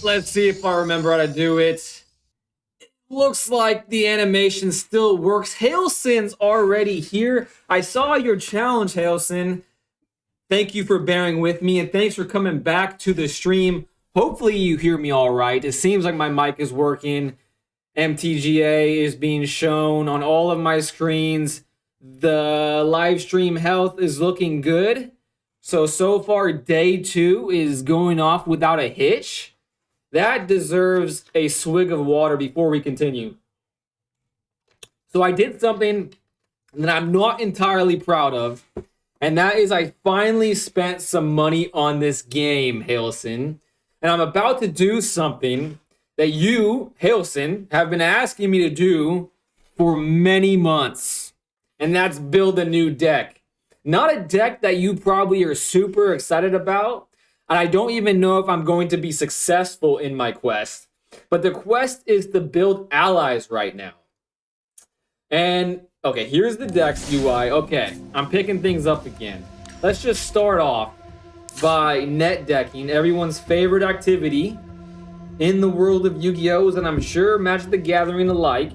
Let's see if I remember how to do it. Looks like the animation still works. Hailson's already here. I saw your challenge, Hailson. Thank you for bearing with me, and thanks for coming back to the stream. Hopefully you hear me all right. It seems like my mic is working. MTGA is being shown on all of my screens. The live stream health is looking good. So far, day 2 is going off without a hitch. That deserves a swig of water before we continue. So I did something that I'm not entirely proud of, and that is I finally spent some money on this game, Hailson. And I'm about to do something that you, Hailson, have been asking me to do for many months. And that's build a new deck. Not a deck that you probably are super excited about. And I don't even know if I'm going to be successful in my quest. But the quest is to build allies right now. And, okay, here's the deck's UI. Okay, I'm picking things up again. Let's just start off by net decking, everyone's favorite activity in the world of Yu-Gi-Ohs, and I'm sure Magic the Gathering alike.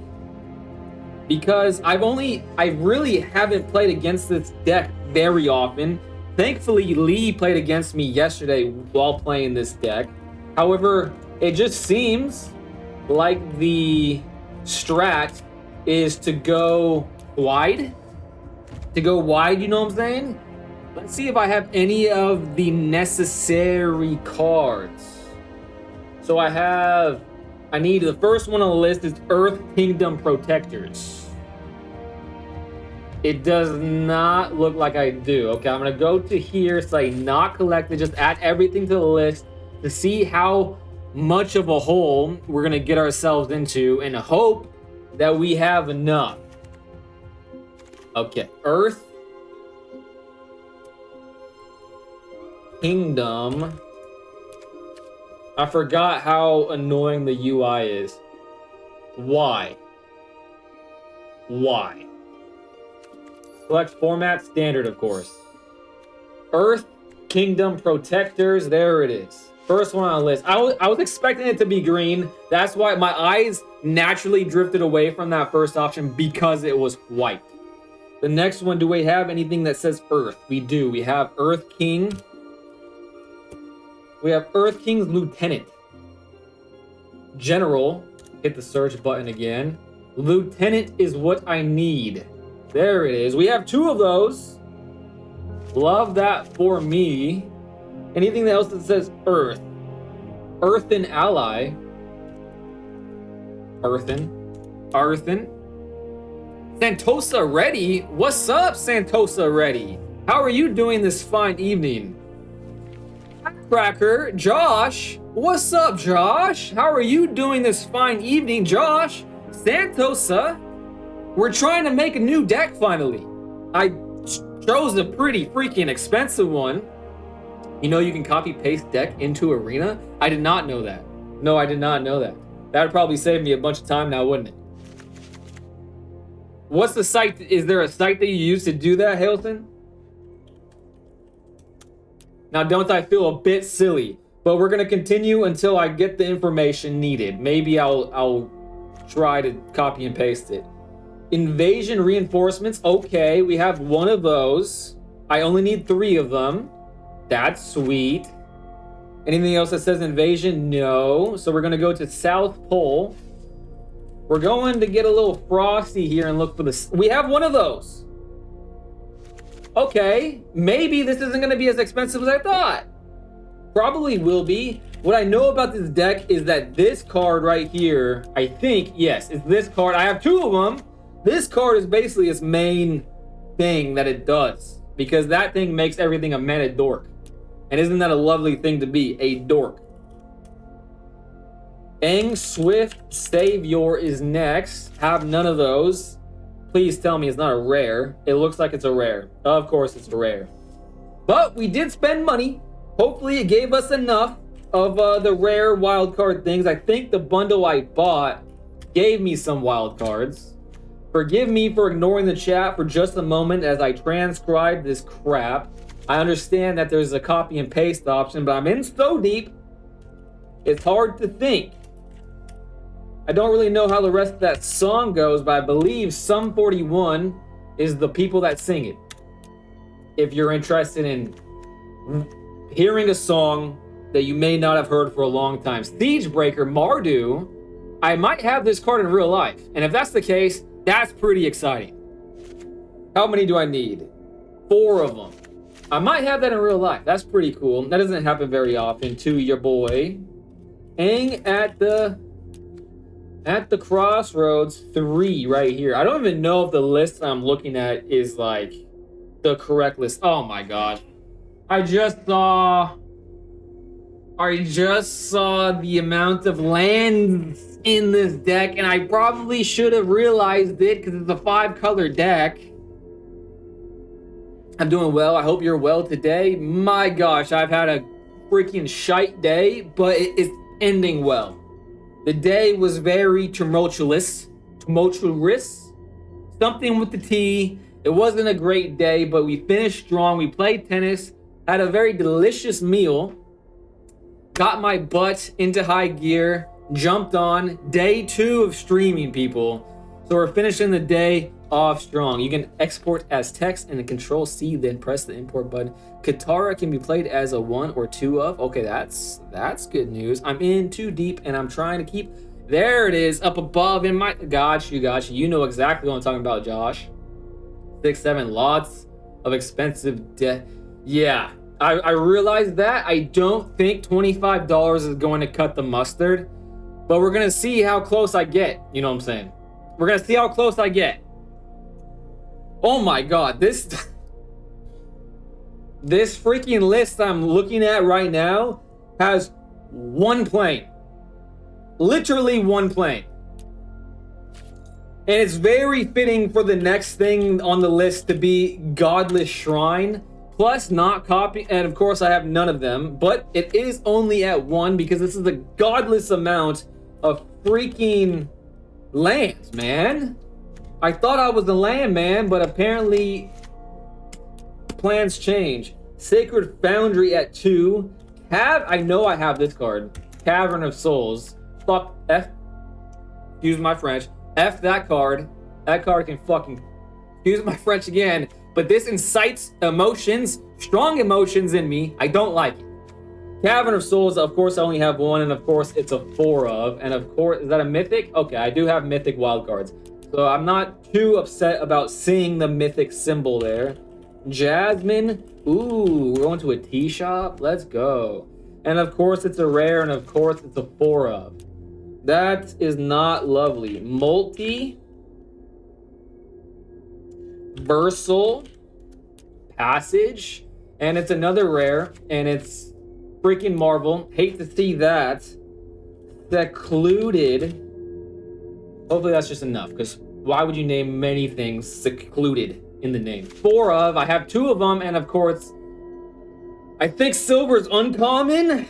Because I really haven't played against this deck very often. Thankfully, Lee played against me yesterday while playing this deck. However, it just seems like the strat is to go wide. To go wide, you know what I'm saying? Let's see if I have any of the necessary cards. So I need the first one on the list is Earth Kingdom Protectors. It does not look like I do. Okay, I'm gonna go to here, say not collected, just add everything to the list to see how much of a hole we're gonna get ourselves into and hope that we have enough. Okay, Earth Kingdom. I forgot how annoying the UI is. Why? Select format, standard, of course. Earth Kingdom Protectors, there it is. First one on the list. I was expecting it to be green. That's why my eyes naturally drifted away from that first option because it was white. The next one, do we have anything that says Earth? We do. We have Earth King. We have Earth King's Lieutenant. General. Hit the search button again. Lieutenant is what I need. There it is. We have 2 of those. Love that for me. Anything else that says Earth? Earthen Ally. Earthen. Santosa Ready? What's up, Santosa Ready? How are you doing this fine evening? Cracker, Josh. What's up, Josh? How are you doing this fine evening, Josh? Santosa. We're trying to make a new deck finally. I chose a pretty freaking expensive one. You know you can copy paste deck into Arena? I did not know that. No, I did not know that. That would probably save me a bunch of time now, wouldn't it? What's the site? Is there a site that you use to do that, Hailton? Now, don't I feel a bit silly? But we're gonna continue until I get the information needed. Maybe I'll try to copy and paste it. Invasion reinforcements. Okay, we have 1 of those. I only need 3 of them. That's sweet. Anything else that says invasion? No. So we're gonna go to South Pole. We're going to get a little frosty here and look for this. We have 1 of those. Okay, maybe this isn't gonna be as expensive as I thought. Probably will be. What I know about this deck is that this card right here, I think, yes, it's this card. I have 2 of them. This card is basically its main thing that it does, because that thing makes everything a mana dork. And isn't that a lovely thing to be, a dork? Eng Swift Savior is next. Have none of those. Please tell me it's not a rare. It looks like it's a rare. Of course it's a rare. But we did spend money. Hopefully it gave us enough of the rare wildcard things. I think the bundle I bought gave me some wildcards. Forgive me for ignoring the chat for just a moment as I transcribe this crap. I understand that there's a copy and paste option, but I'm in so deep It's hard to think. I don't really know how the rest of that song goes, but I believe Sum 41 is the people that sing it. If you're interested in hearing a song that you may not have heard for a long time. Siegebreaker, Mardu, I might have this card in real life. And if that's the case, that's pretty exciting. How many do I need? 4 of them. I might have that in real life. That's pretty cool. That doesn't happen very often to your boy. Hang at the Crossroads 3 right here. I don't even know if the list I'm looking at is like the correct list. Oh my god. I just saw the amount of lands in this deck, and I probably should have realized it because it's a 5-color deck. I'm doing well. I hope you're well today. My gosh, I've had a freaking shite day, but it's ending well. The day was very tumultuous, something with the T. It wasn't a great day, but we finished strong. We played tennis, had a very delicious meal, got my butt into high gear, jumped on day 2 of streaming, people. So we're finishing the day off strong. You can export as text and then Control C, then press the import button. Katara can be played as a 1 or 2 of. Okay, that's good news. I'm in too deep and I'm trying to keep. There it is, up above in my. Got you. You know exactly what I'm talking about, Josh. 6, 7, lots of expensive debt. Yeah, I realized that. I don't think $25 is going to cut the mustard, but we're gonna see how close I get. You know what I'm saying? We're gonna see how close I get. Oh my god, this freaking list I'm looking at right now has 1 plane. Literally 1 plane. And it's very fitting for the next thing on the list to be Godless Shrine, plus not copy, and of course I have none of them, but it is only at 1 because this is a godless amount of freaking lands, man. I thought I was the land man, but apparently plans change. Sacred Foundry at 2. I know I have this card. Cavern of Souls. Fuck F. Excuse my French. F that card. That card can fucking. Excuse my French again. But this incites emotions, strong emotions in me. I don't like it. Cavern of Souls, of course, I only have 1, and of course, it's a 4 of. And of course, is that a mythic? Okay, I do have mythic wildcards. So I'm not too upset about seeing the mythic symbol there. Jasmine. Ooh, we're going to a tea shop. Let's go. And of course, it's a rare, and of course, it's a 4 of. That is not lovely. Multi. Versal. Passage. And it's another rare, and it's freaking Marvel. Hate to see that. Secluded. Hopefully that's just enough, because why would you name many things secluded in the name? 4 of, I have 2 of them, and of course, I think Silver's uncommon.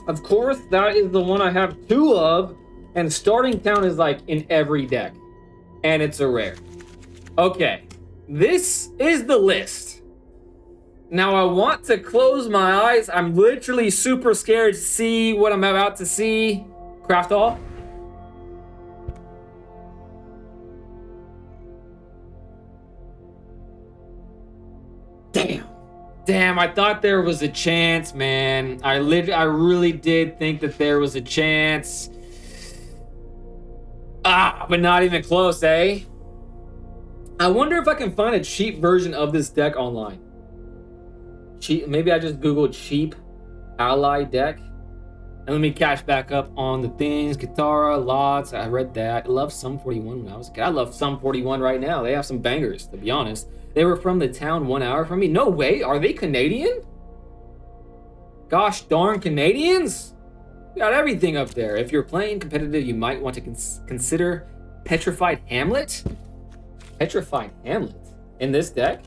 Of course, that is the one I have 2 of, and Starting Town is like in every deck, and it's a rare. Okay, this is the list. Now I want to close my eyes. I'm literally super scared to see what I'm about to see. Craft all. Damn, I thought there was a chance, man. I really did think that there was a chance. But not even close, eh? I wonder if I can find a cheap version of this deck online. Maybe I just Googled cheap ally deck. And let me catch back up on the things. Katara, lots. I read that. I loved Sum 41 when I was a kid. I love Sum 41 right now. They have some bangers, to be honest. They were from the town 1 hour from me. No way. Are they Canadian? Gosh darn Canadians. We got everything up there. If you're playing competitive, you might want to consider Petrified Hamlet. Petrified Hamlet in this deck?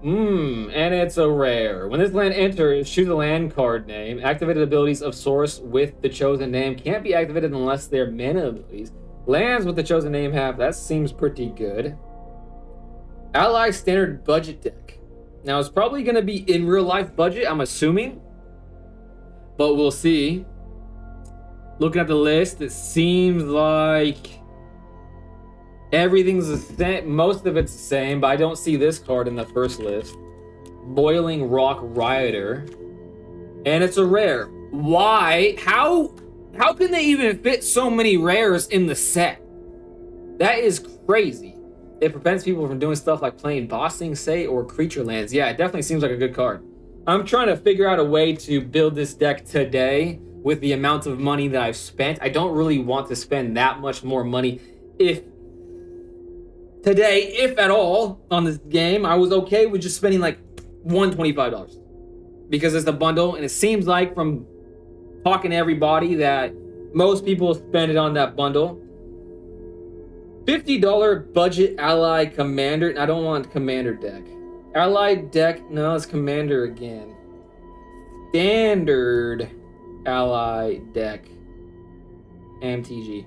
And it's a rare. When this land enters, choose a land card name. Activated abilities of source with the chosen name can't be activated unless they're mana abilities. Lands with the chosen name have. That seems pretty good. Ally standard budget deck. Now it's probably going to be in real life budget, I'm assuming. but we'll see. Looking at the list, it seems like everything's the same. Most of it's the same, but I don't see this card in the first list. Boiling Rock Rioter. And it's a rare. Why? How can they even fit so many rares in the set? That is crazy. It prevents people from doing stuff like playing Bossing, say, or Creature Lands. Yeah, it definitely seems like a good card. I'm trying to figure out a way to build this deck today with the amount of money that I've spent. I don't really want to spend that much more money if at all, on this game. I was okay with just spending like $125 because it's a bundle, and it seems like from talking to everybody that most people spend it on that bundle. $50 budget ally commander. I don't want commander deck. Allied deck, no, it's commander again. Standard ally deck, MTG.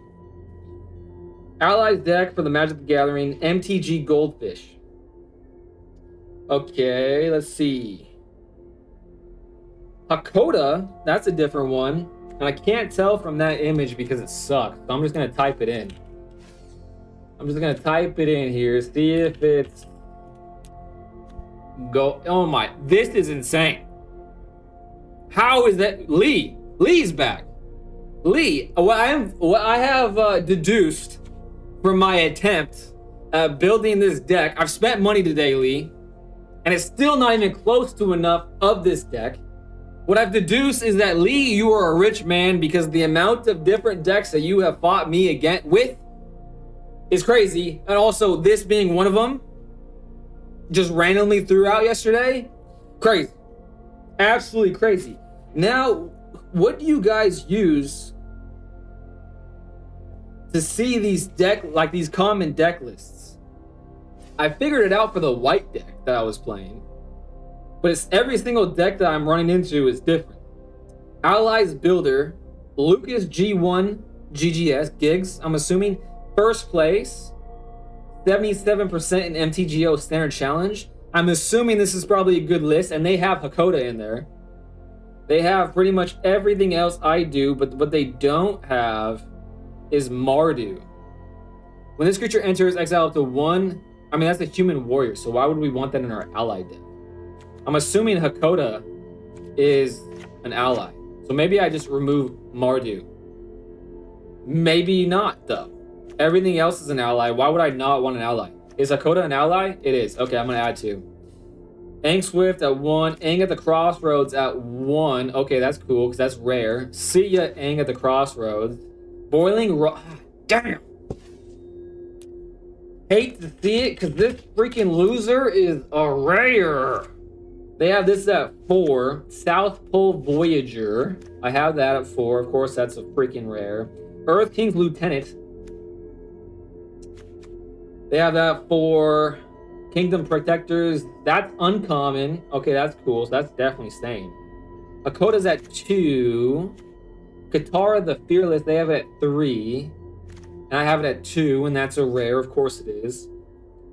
Allies deck for the Magic the Gathering, MTG Goldfish. Okay, let's see. Hakoda, that's a different one. And I can't tell from that image because it sucks. So I'm just going to type it in. I'm just going to type it in here. See if it's... Oh my, this is insane. How is that? Lee's back. Lee, what I have deduced from my attempt at building this deck, I've spent money today, Lee, and it's still not even close to enough of this deck. What I've deduced is that, Lee, you are a rich man because the amount of different decks that you have fought me again with is crazy. And also this being one of them, just randomly threw out yesterday. Crazy. Absolutely crazy. Now, what do you guys use to see these these common deck lists? I figured it out for the white deck that I was playing, but it's every single deck that I'm running into is different. Allies Builder, Lucas G1 GGS Gigs, I'm assuming first place, 77% in MTGO Standard Challenge. I'm assuming this is probably a good list, and they have Hakoda in there. They have pretty much everything else I do, but what they don't have is Mardu. When this creature enters, exile up to one. I mean, that's a human warrior, so why would we want that in our ally deck? I'm assuming Hakoda is an ally. So maybe I just remove Mardu. Maybe not, though. Everything else is an ally. Why would I not want an ally? Is Hakoda an ally? It is. Okay, I'm going to add 2. Aang Swift at 1. Aang at the Crossroads at 1. Okay, that's cool, because that's rare. See ya, Aang at the Crossroads. Boiling Rock. Damn! Hate to see it, because this freaking loser is a rare. They have this at 4. South Pole Voyager. I have that at 4. Of course, that's a freaking rare. Earth King's Lieutenant. They have that for Kingdom Protectors. That's uncommon. Okay, that's cool. So that's definitely staying. Hakoda's at 2. Katara the Fearless, they have it at 3. And I have it at 2, and that's a rare. Of course it is.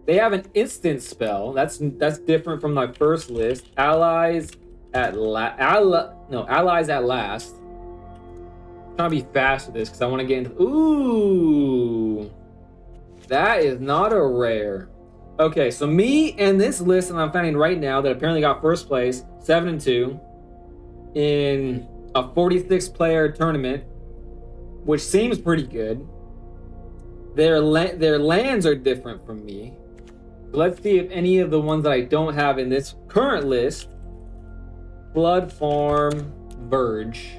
They have an instant spell. That's different from my first list. Allies at Allies at Last. I'm trying to be fast with this because I want to get into... Ooh! That is not a rare. Okay, so me and this list that I'm finding right now that apparently got first place, 7-2, in a 46-player tournament, which seems pretty good. Their lands are different from me. So let's see if any of the ones that I don't have in this current list. Blood Farm, Verge.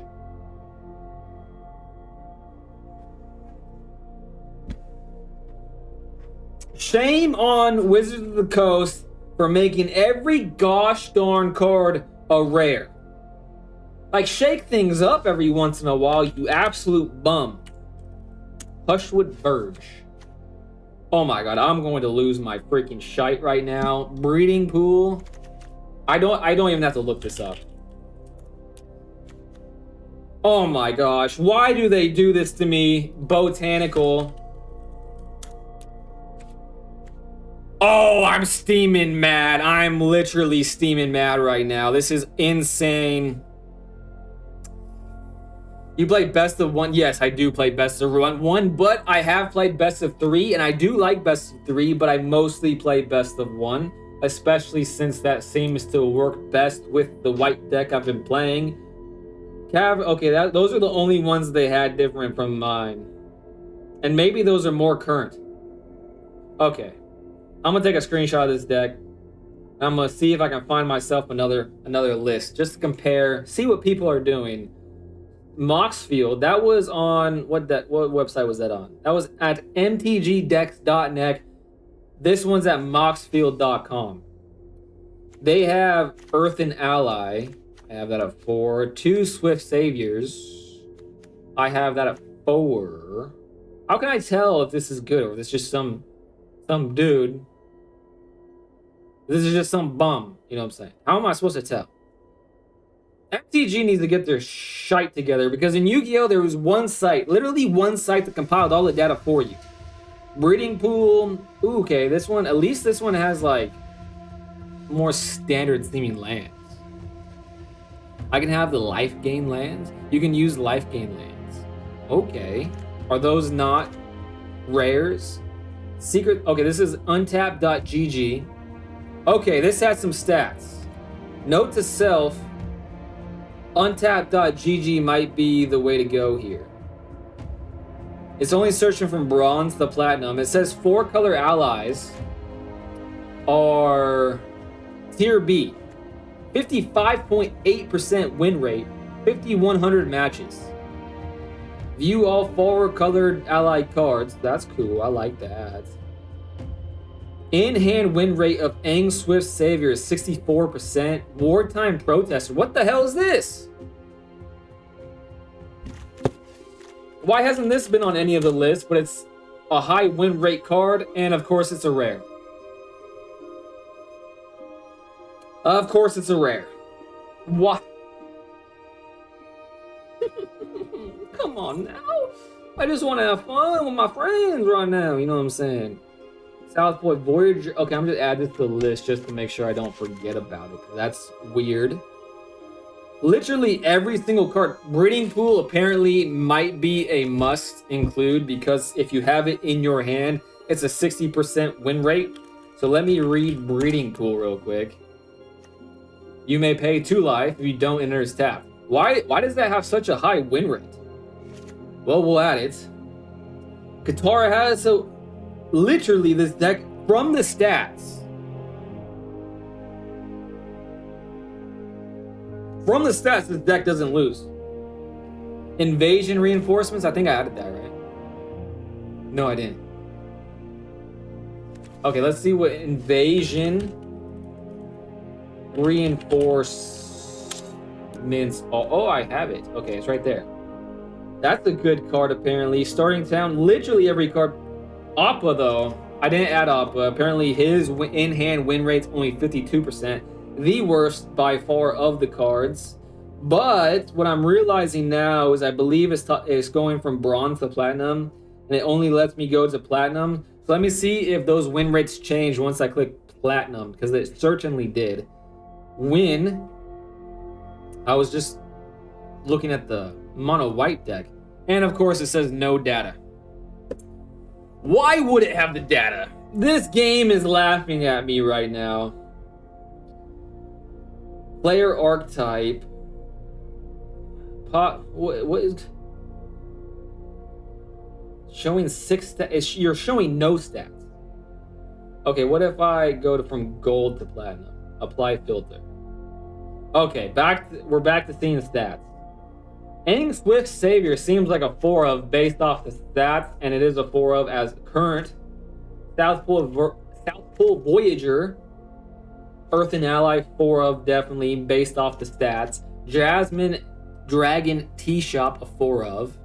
Shame on Wizards of the Coast for making every gosh darn card a rare. Like, shake things up every once in a while, you absolute bum. Hushwood Verge. Oh my god, I'm going to lose my freaking shite right now. Breeding Pool. I don't even have to look this up. Oh my gosh, why do they do this to me? Botanical. Oh, I'm steaming mad. I'm literally steaming mad right now. This is insane. You play best of one? Yes, I do play best of one, but I have played best of three, and I do like best of three, but I mostly play best of one, especially since that seems to work best with the white deck I've been playing. Okay, those are the only ones they had different from mine. And maybe those are more current. Okay. I'm gonna take a screenshot of this deck. I'm gonna see if I can find myself another list just to compare, see what people are doing. Moxfield, that was on what website was that on? That was at mtgdex.net. This one's at moxfield.com. They have Earthen Ally. I have that at 4. 2 Swift Saviors. I have that at 4. How can I tell if this is good or if it's just some dude? This is just some bum. You know what I'm saying? How am I supposed to tell? MTG needs to get their shite together because in Yu-Gi-Oh! There was one site, literally one site that compiled all the data for you. Breeding pool. Ooh, okay, this one, at least this one has like more standard seeming lands. I can have the life gain lands. You can use life gain lands. Okay. Are those not rares? Secret. Okay, this is untap.gg. Okay, this has some stats. Note to self. Untap.gg might be the way to go here. It's only searching from bronze to platinum. It says 4 color allies are tier B. 55.8% win rate. 5,100 matches. View all 4 colored allied cards. That's cool. I like that. In-hand win rate of Aang Swift Savior is 64%. Wartime Protester. What the hell is this? Why hasn't this been on any of the lists? But it's a high win rate card, and of course it's a rare. Of course it's a rare. What? Come on now. I just want to have fun with my friends right now. You know what I'm saying? Southport Voyager. Okay, I'm just add this to the list just to make sure I don't forget about it. That's weird. Literally every single card. Breeding Pool apparently might be a must include because if you have it in your hand, it's a 60% win rate. So let me read Breeding Pool real quick. You may pay 2 life if you don't enter his tap. Why does that have such a high win rate? Well, we'll add it. Katara has so literally this deck from the stats. From the stats, this deck doesn't lose. Invasion reinforcements, I think I added that, right? No, I didn't. Okay, let's see what invasion reinforcements. Oh, I have it. Okay, it's right there. That's a good card, apparently. Starting town, literally every card. Appa, though, I didn't add Appa. Apparently, his in-hand win rate's only 52%. The worst by far of the cards. But what I'm realizing now is I believe it's going from bronze to platinum, and it only lets me go to platinum. So let me see if those win rates change once I click platinum, because it certainly did. Win. I was just looking at the mono white deck, and of course it says no data. Why would it have the data? This game is laughing at me right now. Player archetype. What is showing 6 stats? You're showing no stats. Okay, what if I go from gold to platinum? Apply filter. Okay, we're back to seeing stats. Aang Swift Savior seems like a 4 of based off the stats, and it is a 4 of as current. South Pole Voyager, Earthen Ally 4 of definitely based off the stats. Jasmine Dragon Tea Shop a 4 of.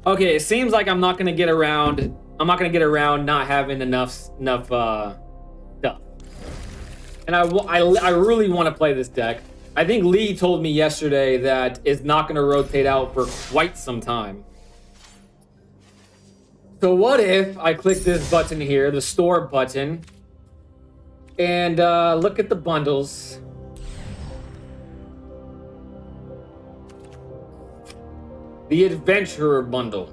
Okay, it seems like I'm not gonna get around. I'm not gonna get around not having enough stuff. And I really want to play this deck. I think Lee told me yesterday that it's not going to rotate out for quite some time. So what if I click this button here, the store button, and look at the bundles. The Adventurer Bundle.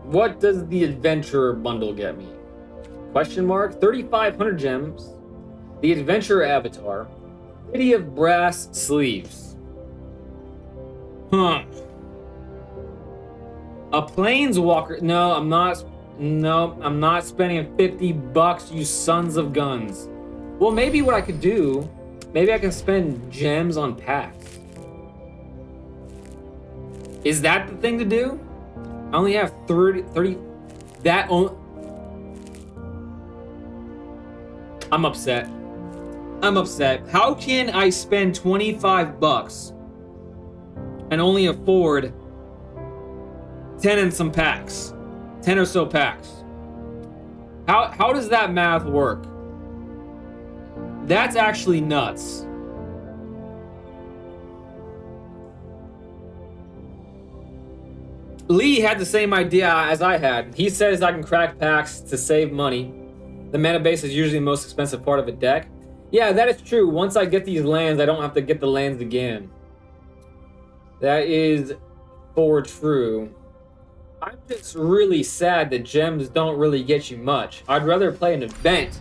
What does the Adventurer Bundle get me? Question mark. 3,500 gems. The Adventurer Avatar. City of Brass Sleeves. Huh. A Planeswalker. No, I'm not. No, I'm not spending 50 bucks, you sons of guns. Well, maybe what I could do, maybe I can spend gems on packs. Is that the thing to do? I only have 30 that only. I'm upset. I'm upset. How can I spend 25 bucks and only afford 10 and some packs? 10 or so packs. How does that math work? That's actually nuts. Lee had the same idea as I had. He says I can crack packs to save money. The mana base is usually the most expensive part of a deck. Yeah, that is true. Once I get these lands, I don't have to get the lands again. That is for true. I'm just really sad that gems don't really get you much. I'd rather play an event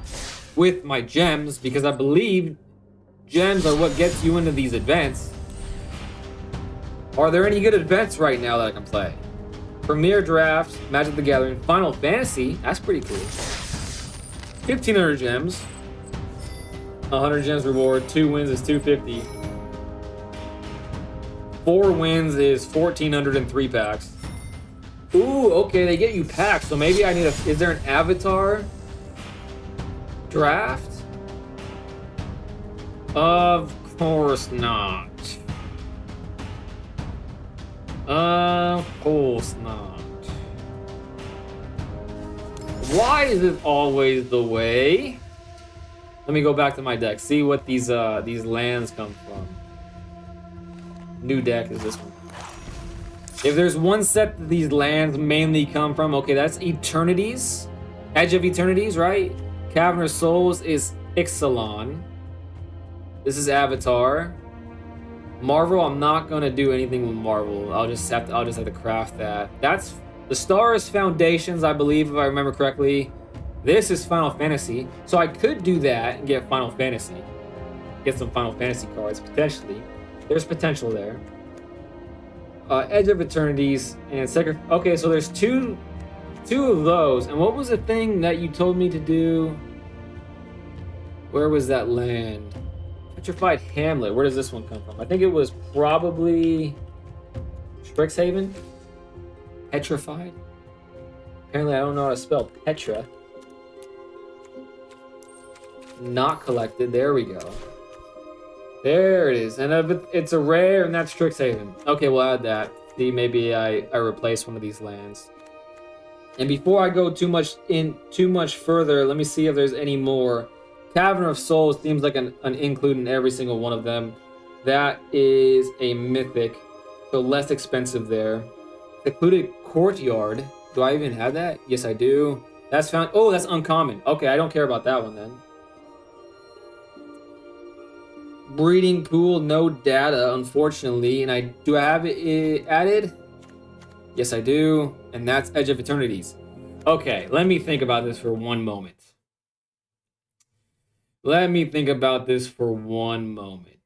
with my gems because I believe gems are what gets you into these events. Are there any good events right now that I can play? Premier Draft, Magic the Gathering, Final Fantasy. That's pretty cool. 1,500 gems. 100 gems reward. 2 wins is 250. 4 wins is 1,403 packs. Ooh, okay, they get you packs. So maybe I need a. Is there an avatar draft? Of course not. Of course not. Why is it always the way? Let me go back to my deck. See what these lands come from. New deck is this one. If there's one set that these lands mainly come from, okay, that's Eternities. Edge of Eternities, right? Cavern of Souls is Ixalan. This is Avatar. Marvel, I'm not gonna do anything with Marvel. I'll just have to craft that. That's the Stars Foundations, I believe, if I remember correctly. This is Final Fantasy. So I could do that and get Final Fantasy. Get some Final Fantasy cards, potentially. There's potential there. Edge of Eternities and okay, so there's two of those. And what was the thing that you told me to do? Where was that land? Petrified Hamlet. Where does this one come from? I think it was probably Strixhaven. Petrified. Apparently, I don't know how to spell Petra. Not collected. There we go. There it is. And it's a rare, and that's Strixhaven. Okay, we'll add that. See, maybe I replace one of these lands. And before I go too much further, let me see if there's any more. Cavern of Souls seems like an include in every single one of them. That is a mythic, so less expensive there. Secluded Courtyard. Do I even have that? Yes, I do. That's found. Oh, that's uncommon. Okay, I don't care about that one then. Breeding Pool, no data, unfortunately. And do I have it added? Yes, I do. And that's Edge of Eternities. Okay, let me think about this for one moment. Let me think about this for one moment.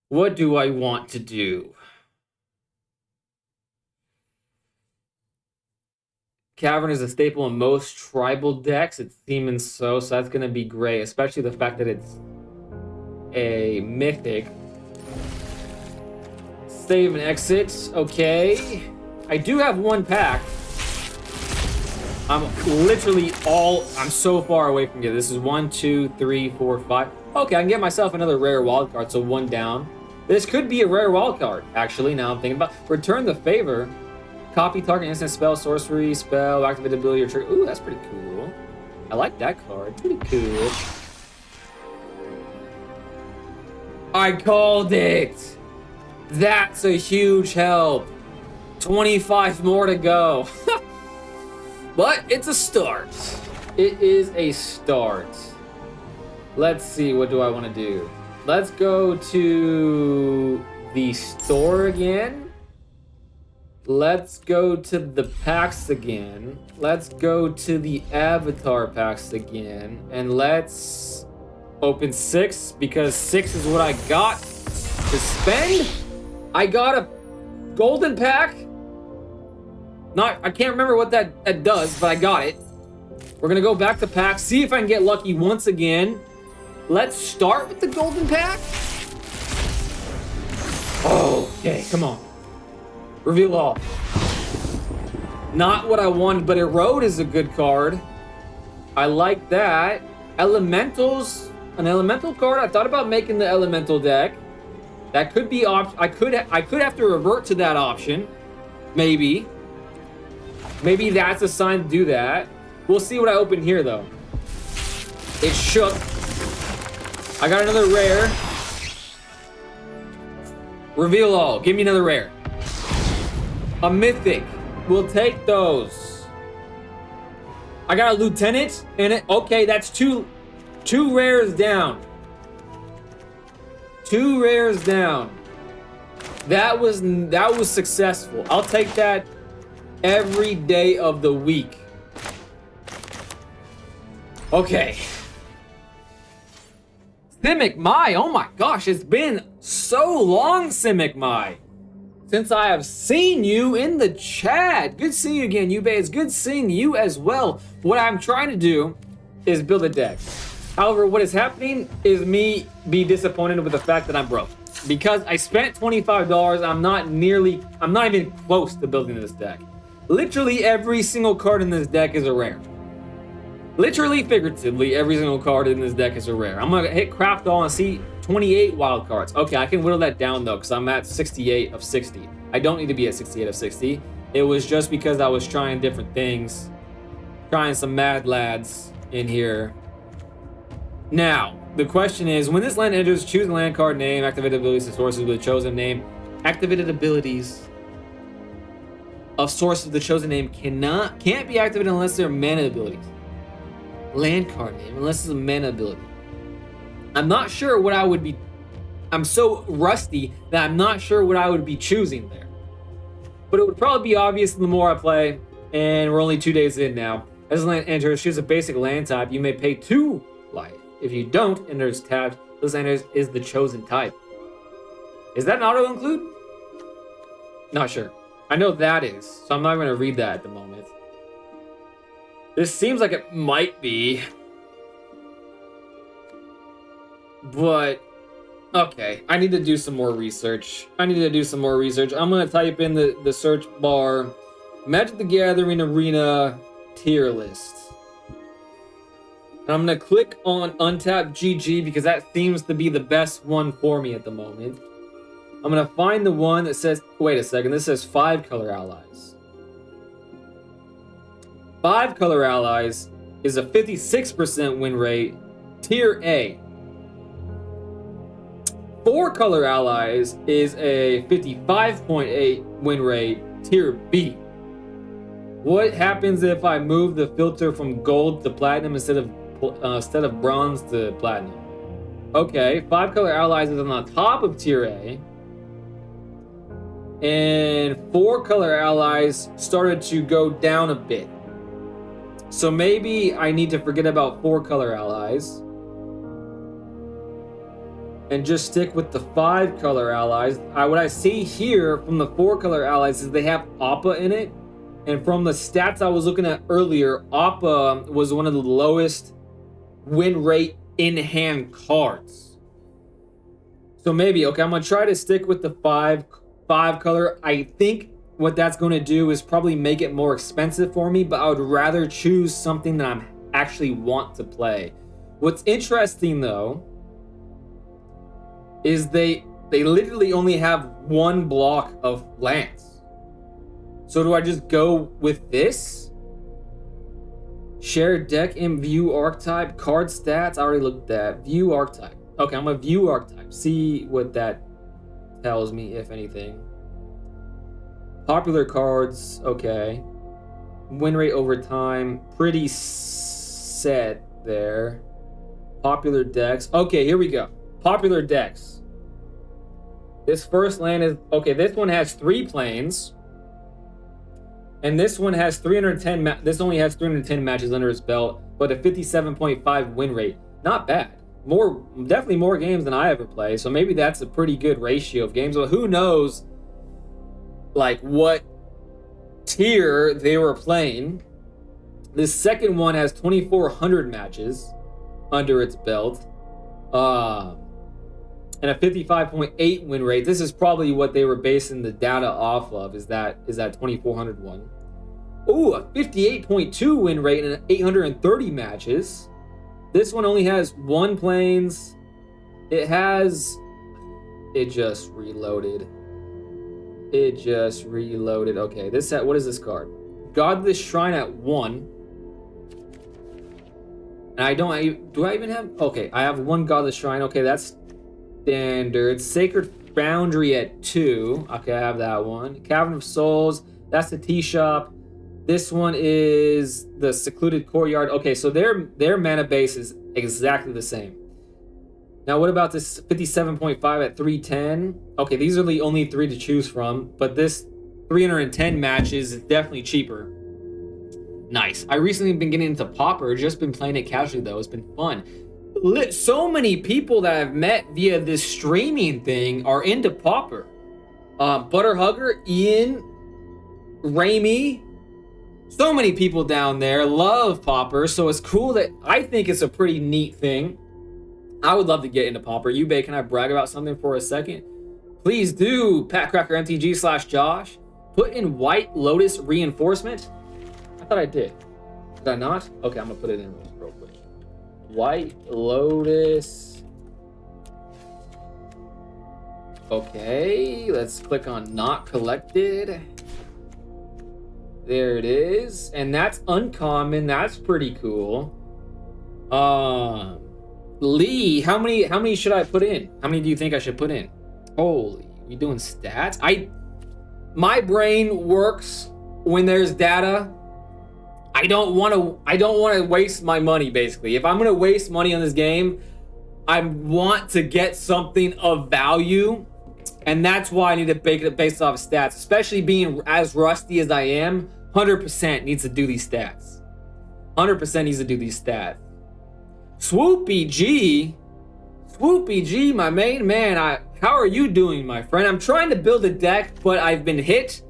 What do I want to do? Cavern is a staple in most tribal decks. It's seeming so that's going to be great, especially the fact that it's a mythic. Save and exit. Okay. I do have one pack. I'm so far away from it. This is 1, 2, 3, 4, 5. Okay, I can get myself another rare wild card, so 1 down. This could be a rare wild card, actually, now I'm thinking about. Return the Favor. Copy target instant spell, sorcery, spell, activate ability, or trigger. Ooh, that's pretty cool. I like that card. Pretty cool. I called it! That's a huge help. 25 more to go. But it's a start. It is a start. Let's see, what do I want to do? Let's go to the store again. Let's go to the packs again. Let's go to the avatar packs again. And let's open 6 because 6 is what I got to spend. I got a golden pack. I can't remember what that does, but I got it. We're gonna go back to packs, see if I can get lucky once again. Let's start with the golden pack. Okay, come on. Reveal all. Not what I wanted, but Erode is a good card. I like that. Elementals, an elemental card. I thought about making the elemental deck. That could be I could have to revert to that option. Maybe that's a sign to do that. We'll see what I open here though. It shook. I got another rare. Reveal all. Give me another rare. A mythic. We'll take those. I got a lieutenant in it. Okay, that's two rares down. 2 rares down. That was successful. I'll take that every day of the week. Okay. Simic Mai, oh my gosh, it's been so long, Simic Mai, since I have seen you in the chat. Good seeing you again, Yubei. It's good seeing you as well. What I'm trying to do is build a deck. However, what is happening is me be disappointed with the fact that I'm broke. Because I spent $25, I'm not even close to building this deck. Literally every single card in this deck is a rare. Literally, figuratively, every single card in this deck is a rare. I'm gonna hit craft all and see 28 wild cards. Okay, I can whittle that down though, because I'm at 68 of 60. I don't need to be at 68 of 60. It was just because I was trying different things. Trying some mad lads in here. Now, the question is, when this land enters, choose a land card name, activated abilities of sources with a chosen name. Activated abilities of source of the chosen name can't be activated unless they're mana abilities. Land card name, unless it's a mana ability. I'm not sure what I would be. I'm so rusty that I'm not sure what I would be choosing there. But it would probably be obvious the more I play, and we're only 2 days in now. As the land enters, choose a basic land type. You may pay 2 life. If you don't, and there's tapped, this land is the chosen type. Is that an auto include? Not sure. I know that is, so I'm not going to read that at the moment. This seems like it might be. But, okay. I need to do some more research. I'm going to type in the search bar, Magic the Gathering Arena tier list. And I'm going to click on Untap GG because that seems to be the best one for me at the moment. I'm going to find the one that says, wait a second, this says 5 color allies. 5 color allies is a 56% win rate, tier A. 4 color allies is a 55.8 win rate, tier B. What happens if I move the filter from gold to platinum instead of bronze to platinum? Okay, 5 color allies is on the top of tier A. And 4 color allies started to go down a bit. So maybe I need to forget about 4 color allies and just stick with the 5 color allies. What I see here from the 4 color allies is they have Appa in it. And from the stats I was looking at earlier, Appa was one of the lowest win rate in hand cards. So maybe, okay, I'm gonna try to stick with the 5 color. I think what that's going to do is probably make it more expensive for me, but I would rather choose something that I actually want to play. What's interesting though is they literally only have 1 block of lands. So do I just go with this? Share deck and view archetype, card stats. I already looked at that. View archetype. Okay, I'm gonna view archetype. See what that tells me, if anything. Popular cards, okay. Win rate over time, pretty set there. Popular decks. Okay, here we go. Popular decks. This first land is okay. This one has 3 planes, and this one has 310. This only has 310 matches under its belt, but a 57.5 win rate. Not bad. Definitely more games than I ever play. So maybe that's a pretty good ratio of games. But who knows, like what tier they were playing. This second one has 2,400 matches under its belt, and a 55.8 win rate. This is probably what they were basing the data off of. Is that 2,400 one? Ooh, a 58.2 win rate and 830 matches. This one only has 1 planes. It just reloaded. Okay, what is this card? Godless Shrine at 1. And do I even have? Okay, I have 1 Godless Shrine. Okay, that's standard. Sacred Foundry at 2. Okay, I have that one. Cavern of Souls. That's the tea shop. This one is the Secluded Courtyard. Okay, so their mana base is exactly the same. Now, what about this 57.5 at 310? Okay, these are the only 3 to choose from, but this 310 matches is definitely cheaper. Nice. I recently been getting into Pauper, just been playing it casually though. It's been fun. So many people that I've met via this streaming thing are into Pauper. Butterhugger, Ian, Raimi, so many people down there love Pauper, so it's cool that I think it's a pretty neat thing. I would love to get into Pauper. Yubei, can I brag about something for a second? Please do. Patcracker MTG/Josh. Put in White Lotus reinforcement. I thought I did. Did I not? Okay, I'm gonna put it in real quick. White Lotus. Okay, let's click on not collected. There it is. And that's uncommon. That's pretty cool. Lee, how many should I put in? How many do you think I should put in? Holy, we doing stats? My brain works when there's data. I don't want to waste my money, basically. If I'm going to waste money on this game, I want to get something of value. And that's why I need to bake it based off of stats, especially being as rusty as I am. 100% needs to do these stats. 100% needs to do these stats. Swoopy G, my main man. How are you doing, my friend? I'm trying to build a deck, but I've been hit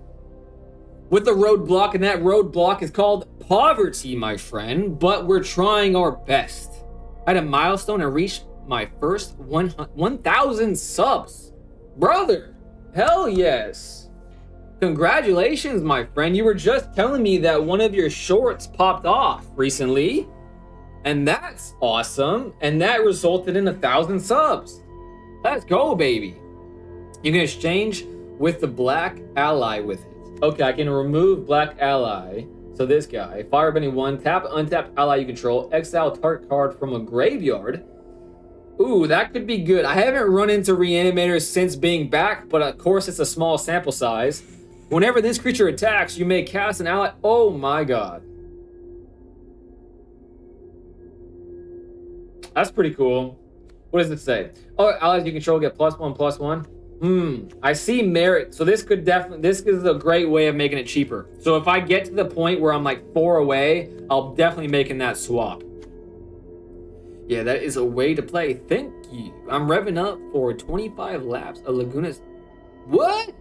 with a roadblock, and that roadblock is called poverty, my friend. But we're trying our best. I had a milestone and reached my first 1,000 subs, brother. Hell yes. Congratulations, my friend. You were just telling me that one of your shorts popped off recently, and that's awesome. And that resulted in 1,000 subs. Let's go, baby. You can exchange with the black ally with it. Okay, I can remove black ally. So this guy, Firebending 1, tap untap ally you control, exile target card from a graveyard. Ooh, that could be good. I haven't run into reanimators since being back, but of course it's a small sample size. Whenever this creature attacks, you may cast an ally. Oh my god. That's pretty cool. What does it say? Oh, allies you control get +1/+1. I see merit. So this is a great way of making it cheaper. So if I get to the point where I'm like 4 away, I'll definitely making that swap. Yeah, that is a way to play. Thank you. I'm revving up for 25 laps of Laguna's. What?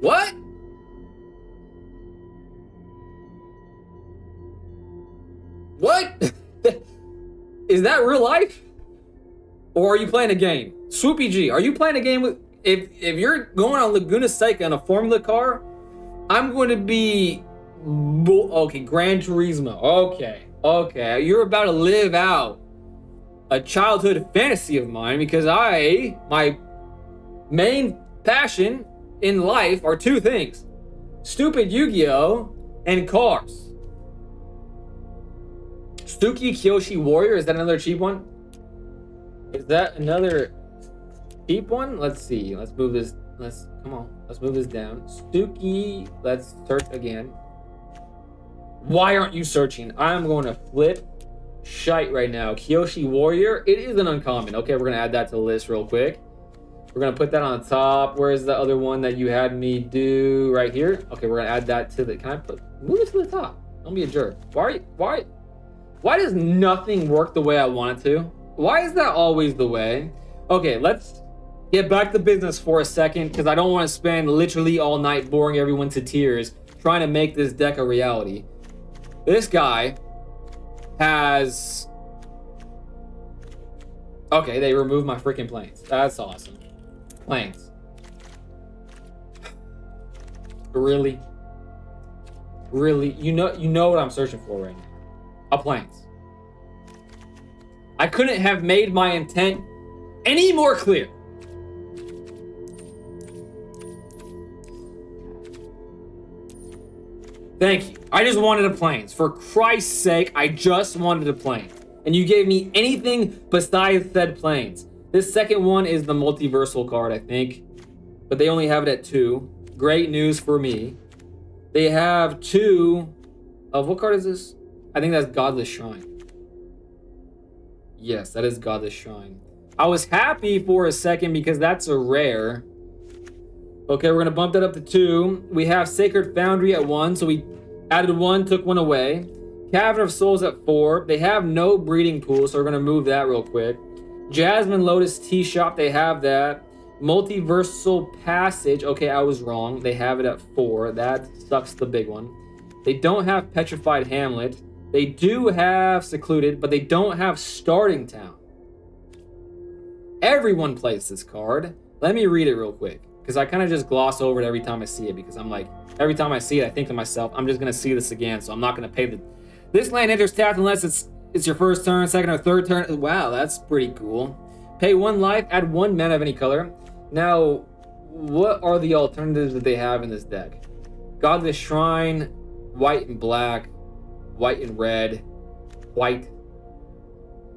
What? What? Is that real life? Or are you playing a game? Swoopy G, are you playing a game with... If you're going on Laguna Seca in a Formula car, I'm going to be... Okay, Gran Turismo. Okay. You're about to live out a childhood fantasy of mine, because my main passion in life are 2 things. Stupid Yu-Gi-Oh! And cars. Stuki Kyoshi Warrior, is that another cheap one? Is that another cheap one? Let's see. Let's move this. Come on. Let's move this down. Stuki. Let's search again. Why aren't you searching? I'm going to flip shite right now. Kyoshi Warrior. It is an uncommon. Okay, we're going to add that to the list real quick. We're gonna put that on the top. Where's the other one that you had me do? Right here. Okay, we're gonna add that to the. Can I move it to the top? Don't be a jerk. Why does nothing work the way I want it to? Why is that always the way? Okay, let's get back to business for a second because I don't want to spend literally all night boring everyone to tears trying to make this deck a reality. This guy has. Okay, they removed my freaking planes. That's awesome. Planes. Really? Really? You know what I'm searching for right now. A planes. I couldn't have made my intent any more clear. Thank you. I just wanted a planes. For Christ's sake, I just wanted a planes. And you gave me anything besides said planes. This second one is the multiversal card, I think. But they only have it at 2. Great news for me. They have 2 of... What card is this? I think that's Godless Shrine. Yes, that is Godless Shrine. I was happy for a second because that's a rare. Okay, we're going to bump that up to 2. We have Sacred Foundry at 1. So we added 1, took 1 away. Cavern of Souls at 4. They have no breeding pool, so we're going to move that real quick. Jasmine Lotus Tea Shop, they have that. Multiversal Passage. Okay, I was wrong. They have it at 4. That sucks, the big one. They don't have Petrified Hamlet. They do have Secluded, but they don't have Starting Town. Everyone plays this card. Let me read it real quick, because I kind of just gloss over it every time I see it, because I'm like, every time I see it, I think to myself, I'm just going to see this again, so I'm not going to pay the... This land enters tapped unless it's your first turn, second or third turn. Wow, that's pretty cool. Pay 1 life, add 1 mana of any color. Now, what are the alternatives that they have in this deck? Godless Shrine, white and black, white and red, white.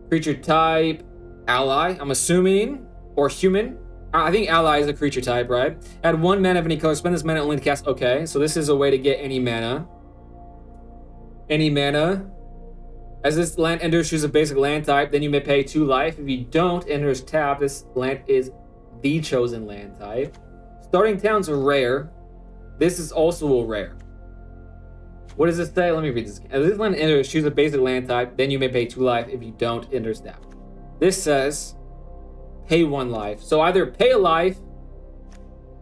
Creature type, ally, I'm assuming, or human. I think ally is a creature type, right? Add 1 mana of any color, spend this mana only to cast. Okay, so this is a way to get any mana. Any mana. As this land enters, choose a basic land type, then you may pay 2 life. If you don't, enters tap. This land is the chosen land type. Starting Town's a rare. This is also a rare. What does this say? Let me read this. As this land enters, choose a basic land type, then you may pay 2 life. If you don't, enters tap. This says pay 1 life. So either pay a life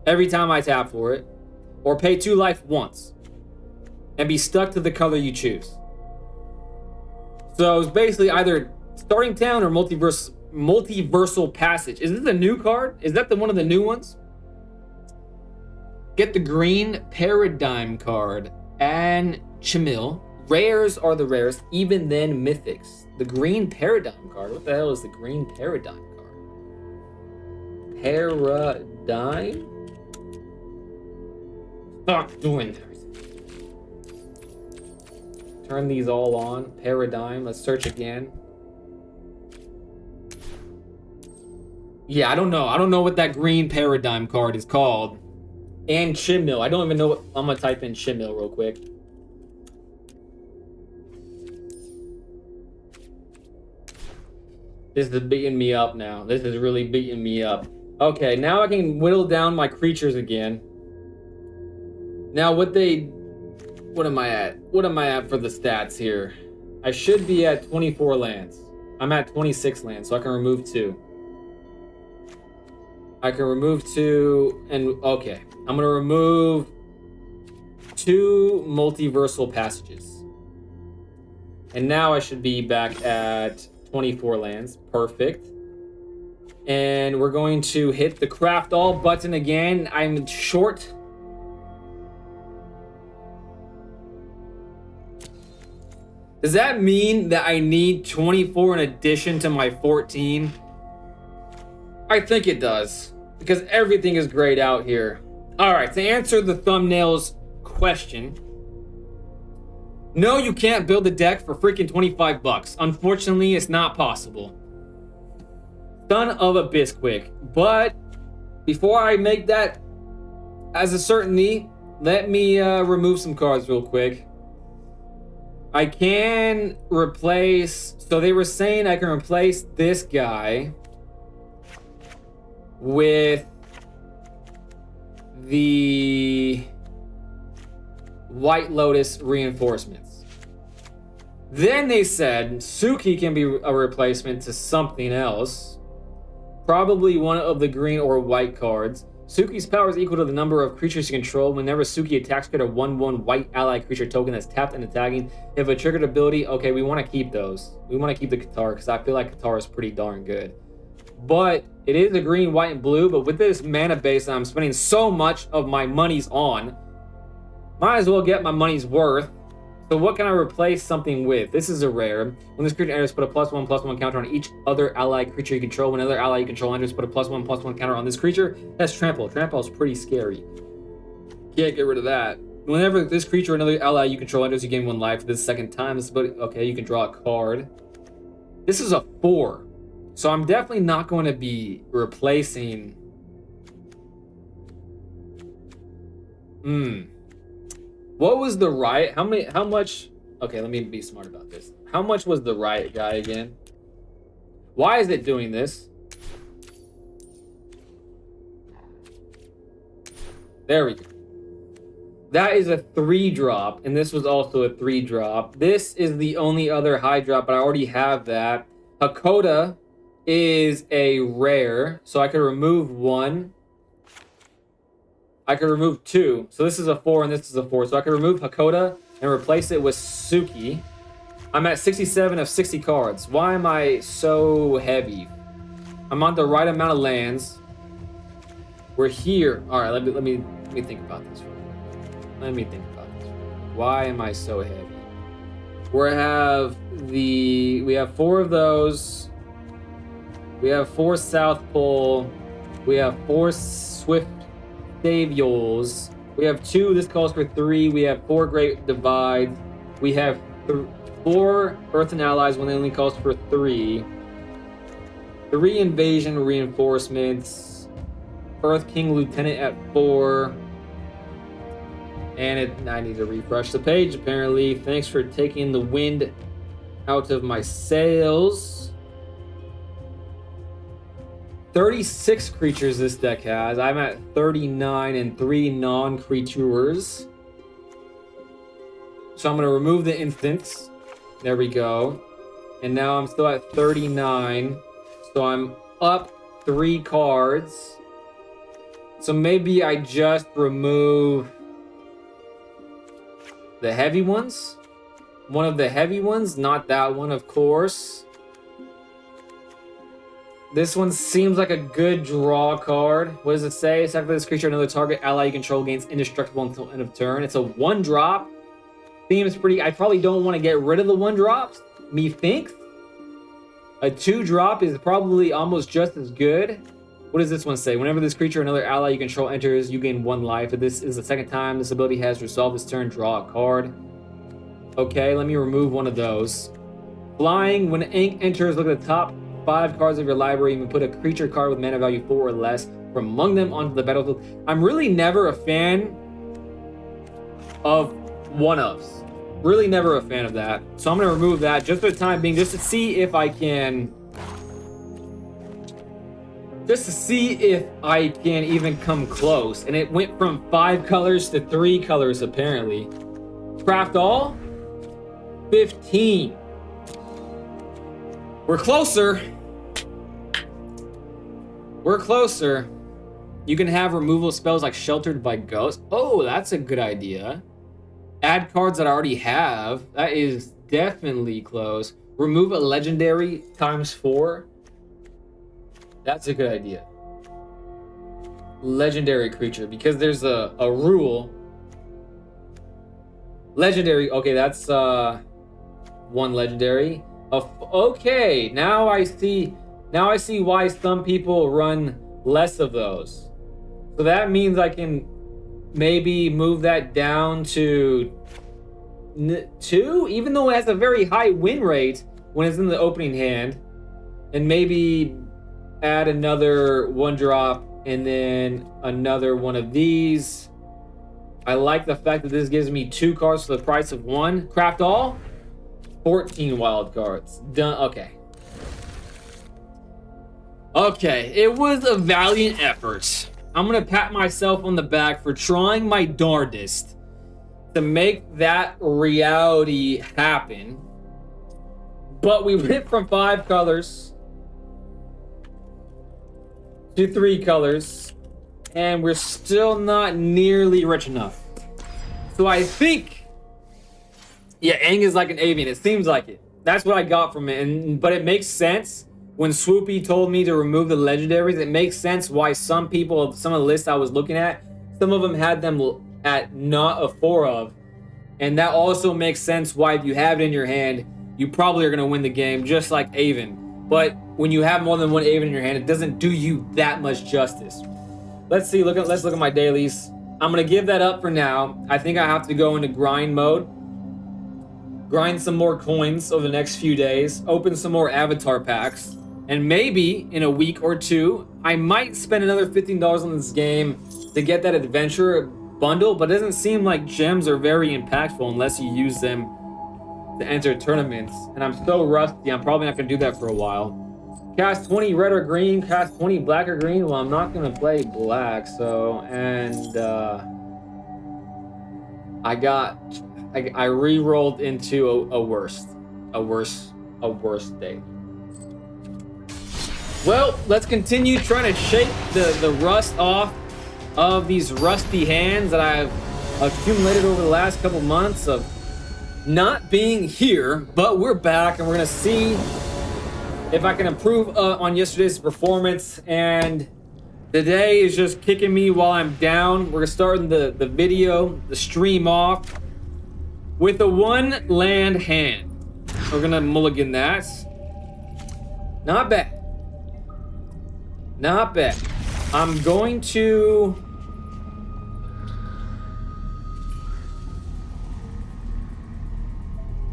every time I tap for it, or pay 2 life once and be stuck to the color you choose. So it's basically either Starting Town or Multiversal Passage. Is this a new card? Is that one of the new ones? Get the green Paradigm card and Chimil. Rares are the rarest, even then mythics. The green Paradigm card. What the hell is the green Paradigm card? Paradigm? Stop doing that. Turn these all on. Paradigm. Let's search again. Yeah, I don't know. I don't know what that green Paradigm card is called. And Chimil. I don't even know what... I'm going to type in Chimil real quick. This is beating me up now. This is really beating me up. Okay, now I can whittle down my creatures again. Now what am I at? What am I at for the stats here? I should be at 24 lands. I'm at 26 lands, so I can remove 2. I can remove 2, and okay. I'm gonna remove 2 multiversal passages. And now I should be back at 24 lands. Perfect. And we're going to hit the craft all button again. I'm short. Does that mean that I need 24 in addition to my 14? I think it does, because everything is grayed out here. All right, to answer the thumbnail's question, no, you can't build a deck for freaking 25 bucks. Unfortunately, it's not possible. Son of a bisquick. But before I make that as a certainty, let me remove some cards real quick. I can replace... So they were saying I can replace this guy with the White Lotus reinforcements. Then they said Suki can be a replacement to something else. Probably one of the green or white cards. Suki's power is equal to the number of creatures you control. Whenever Suki attacks, get a 1/1 white ally creature token that's tapped and attacking. If a triggered ability, okay, we want to keep those. We want to keep the Qatar because I feel like Qatar is pretty darn good. But it is a green, white, and blue. But with this mana base that I'm spending so much of my monies on, might as well get my money's worth. So what can I replace something with? This is a rare. When this creature enters, put a +1/+1 counter on each other allied creature you control. When another ally you control enters, put a +1/+1 counter on this creature. That's trample. Trample is pretty scary. Can't get rid of that. Whenever this creature or another ally you control enters, you gain 1 life. This second time, this ability, okay, you can draw a card. This is a 4. So I'm definitely not going to be replacing... What was the riot? How much? Okay, let me be smart about this. How much was the riot guy again? Why is it doing this? There we go. That is a 3-drop, and this was also a 3-drop. This is the only other high drop, but I already have that. Hakoda is a rare, so I could remove 1. I could remove 2. So this is a 4 and this is a 4. So I could remove Hakoda and replace it with Suki. I'm at 67 of 60 cards. Why am I so heavy? I'm on the right amount of lands. We're here. All right, let me think about this. Let me think about this. Why am I so heavy? We have 4 of those. We have 4 South Pole. We have 4 Swift Saviors. We have 2. This calls for 3. We have 4 Great Divides. We have 4 Earth and Allies when it only calls for 3. 3 Invasion Reinforcements. Earth King Lieutenant at 4. And I need to refresh the page apparently. Thanks for taking the wind out of my sails. 36 creatures this deck has. I'm at 39 and 3 non-creatures. So I'm going to remove the instants. There we go. And now I'm still at 39. So I'm up 3 cards. So maybe I just remove the heavy ones. One of the heavy ones, not that one, of course. This one seems like a good draw card. What does it say? It's after this creature, another target ally you control gains indestructible until end of turn. It's a 1-drop. Seems pretty... I probably don't want to get rid of the 1-drops. Methinks. A 2-drop is probably almost just as good. What does this one say? Whenever this creature or another ally you control enters, you gain 1 life. If this is the second time this ability has resolved this turn, draw a card. Okay, let me remove one of those. Flying. When ink enters, look at the top 5 cards of your library and put a creature card with mana value 4 or less from among them onto the battlefield. I'm really never a fan of one-ofs. Really never a fan of that. So I'm going to remove that just for the time being, just to see if I can... Just to see if I can even come close. And it went from 5 colors to 3 colors, apparently. Craft all? 15. We're closer. We're closer. You can have removal spells like Sheltered by Ghost. Oh, that's a good idea. Add cards that I already have. That is definitely close. Remove a legendary ×4. That's a good idea. Legendary creature, because there's a rule. Legendary, okay, that's 1 legendary. Okay, now I see why some people run less of those. So that means I can maybe move that down to 2, even though it has a very high win rate when it's in the opening hand, and maybe add another 1-drop and then another one of these. I like the fact that this gives me 2 cards for the price of 1. Craft all. 14 wild cards. Done. Okay. Okay, it was a valiant effort. I'm gonna pat myself on the back for trying my darndest to make that reality happen. But we went from 5 colors to 3 colors, and we're still not nearly rich enough. So I think, yeah, Aang is like an avian. It seems like it. That's what I got from it. But it makes sense. When Swoopy told me to remove the legendaries, it makes sense why some people, some of the lists I was looking at, some of them had them at not a 4 of. And that also makes sense why if you have it in your hand, you probably are going to win the game, just like Aven. But when you have more than one Aven in your hand, it doesn't do you that much justice. Let's see, let's look at my dailies. I'm going to give that up for now. I think I have to go into grind mode. Grind some more coins over the next few days. Open some more avatar packs. And maybe in a week or two, I might spend another $15 on this game to get that adventure bundle, but it doesn't seem like gems are very impactful unless you use them to enter tournaments. And I'm so rusty, I'm probably not going to do that for a while. Cast 20 red or green, cast 20 black or green. Well, I'm not going to play black, so, and I re-rolled into a worse day. Well, let's continue trying to shake the rust off of these rusty hands that I've accumulated over the last couple months of not being here, but we're back and we're gonna see if I can improve on yesterday's performance. And today is just kicking me while I'm down. We're starting the video, the stream off with a 1 land hand. We're gonna mulligan that. Not bad. Not bad. I'm going to...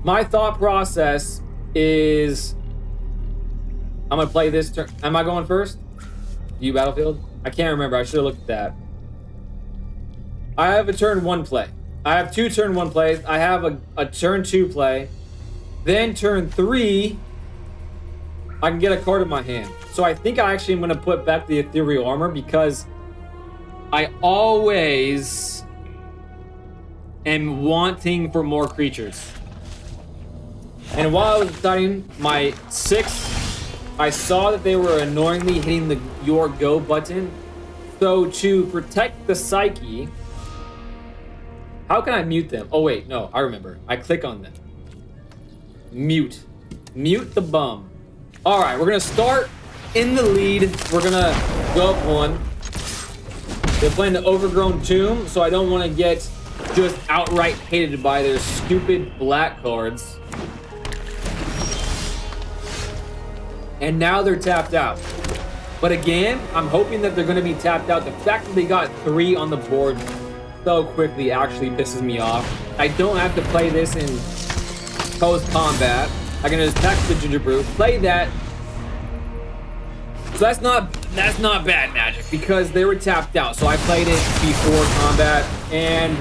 My thought process is... I'm going to play this turn. Am I going first? You Battlefield? I can't remember. I should have looked at that. I have a turn 1 play. I have 2 turn 1 plays. I have a turn 2 play. Then turn 3, I can get a card in my hand. So I think I actually am going to put back the ethereal armor because I always am wanting for more creatures. And while I was deciding my 6, I saw that they were annoyingly hitting the your go button. So to protect the psyche, how can I mute them? Oh wait, no, I remember. I click on them. Mute. Mute the bum. All right, we're gonna start in the lead. We're gonna go up 1. They're playing the Overgrown Tomb, so I don't want to get just outright hated by their stupid black cards. And now they're tapped out. But again, I'm hoping that they're going to be tapped out. The fact that they got 3 on the board so quickly actually pisses me off. I don't have to play this in post-combat. I can just attack the Ginger Brew, play that. So that's not bad magic because they were tapped out. So I played it before combat. And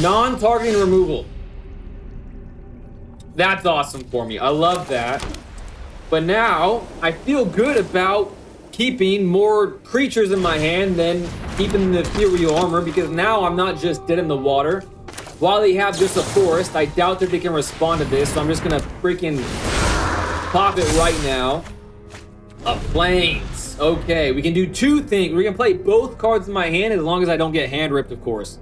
non-targeting removal. That's awesome for me. I love that. But now I feel good about keeping more creatures in my hand than keeping the ethereal armor because now I'm not just dead in the water. While they have just a forest, I doubt that they can respond to this, so I'm just gonna freaking pop it right now. A plains. Okay, we can do 2 things. We can play both cards in my hand as long as I don't get hand ripped, of course.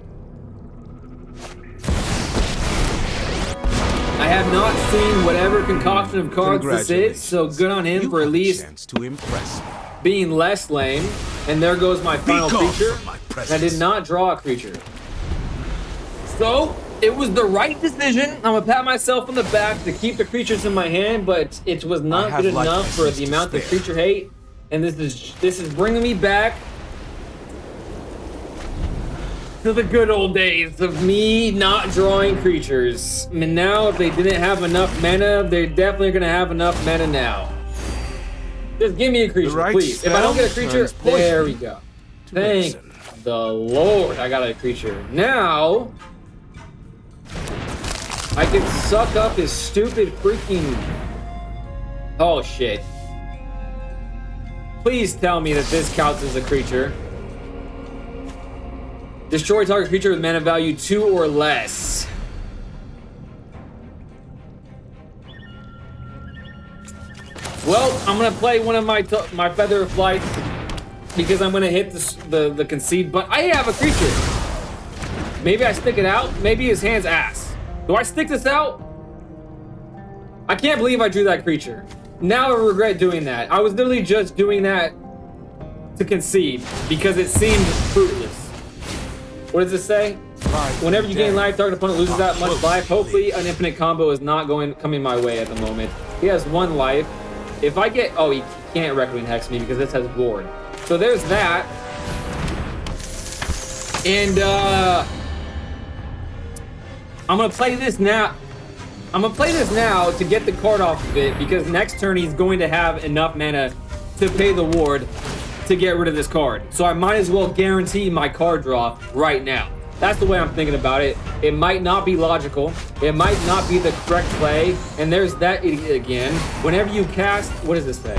I have not seen whatever concoction of cards this is, so good on him for at least being less lame. And there goes my final creature. I did not draw a creature. So, it was the right decision. I'm gonna pat myself on the back to keep the creatures in my hand, but it was not good enough for the amount of creature hate. And this is bringing me back to the good old days of me not drawing creatures. And now if they didn't have enough mana, they're definitely gonna have enough mana now. Just give me a creature, please. If I don't get a creature, there we go. Thank the Lord, I got a creature. Now, I can suck up his stupid freaking... Oh, shit. please tell me that this counts as a creature. Destroy target creature with mana value 2 or less. Well, I'm gonna play one of my Feather of Flight because I'm gonna hit the concede, but I have a creature. Maybe I stick it out. Maybe his hand's ass. Do I stick this out? I can't believe I drew that creature. Now I regret doing that. I was literally just doing that to concede because it seemed fruitless. What does it say? Whenever you gain life, target opponent loses that much life. Hopefully, an infinite combo is not coming my way at the moment. He has 1 life. If I get... Oh, he can't Reckoning Hex me because this has board. So there's that. And, I'm going to play this now. I'm going to play this now to get the card off of it because next turn he's going to have enough mana to pay the ward to get rid of this card. So I might as well guarantee my card draw right now. That's the way I'm thinking about it. It might not be logical. It might not be the correct play. And there's that idiot again. Whenever you cast... What does this say?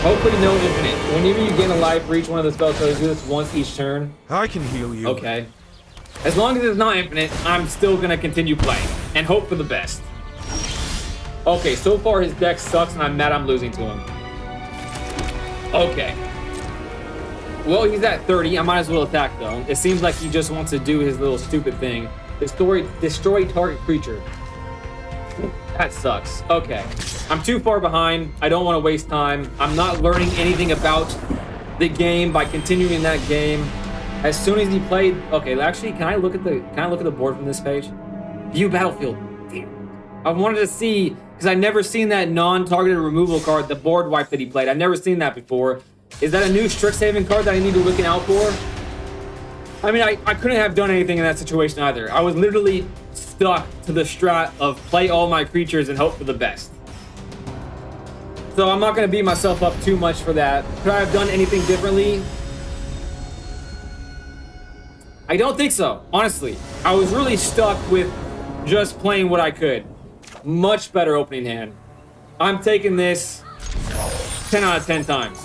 Hopefully no infinite. Whenever you gain a life for each one of the spell cards, do this once each turn. I can heal you. Okay. As long as it's not infinite, I'm still going to continue playing. And hope for the best. Okay, so far his deck sucks and I'm mad I'm losing to him. Okay. Well, he's at 30. I might as well attack, though. It seems like he just wants to do his little stupid thing. Destroy target creature. That sucks. Okay. I'm too far behind. I don't want to waste time. I'm not learning anything about the game by continuing that game. As soon as he played... Okay, actually, can I look at the board from this page? View battlefield. Damn. I wanted to see... Because I've never seen that non-targeted removal card, the board wipe that he played. I've never seen that before. Is that a new Strixhaven card that I need to look out for? I mean, I couldn't have done anything in that situation either. I was literally stuck to the strat of play all my creatures and hope for the best. So I'm not going to beat myself up too much for that. Could I have done anything differently? I don't think so, honestly. I was really stuck with just playing what I could. Much better opening hand. I'm taking this 10 out of 10 times.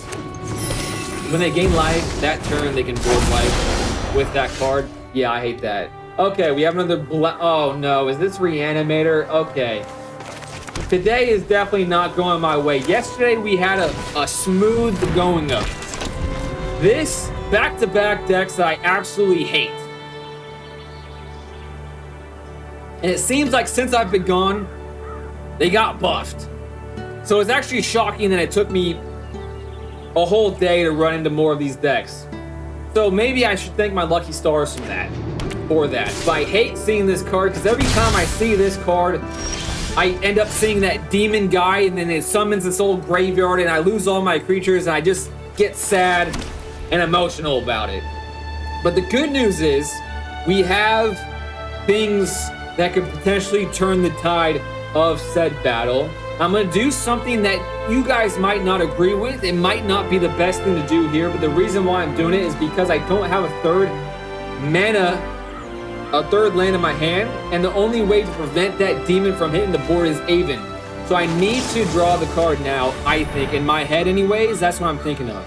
When they gain life, that turn they can board life with that card. Yeah, I hate that. Okay, we have another oh no, is this Reanimator? Okay. Today is definitely not going my way. Yesterday we had a smooth going of it. This back-to-back decks that I absolutely hate. And it seems like since I've been gone, they got buffed. So it's actually shocking that it took me a whole day to run into more of these decks. So maybe I should thank my lucky stars for that. But I hate seeing this card because every time I see this card, I end up seeing that demon guy and then it summons this old graveyard and I lose all my creatures and I just get sad and emotional about it. But the good news is we have things that could potentially turn the tide of said battle. I'm going to do something that you guys might not agree with. It might not be the best thing to do here, but the reason why I'm doing it is because I don't have a third land in my hand, and the only way to prevent that demon from hitting the board is Aven. So I need to draw the card now, I think. In my head anyways, that's what I'm thinking of.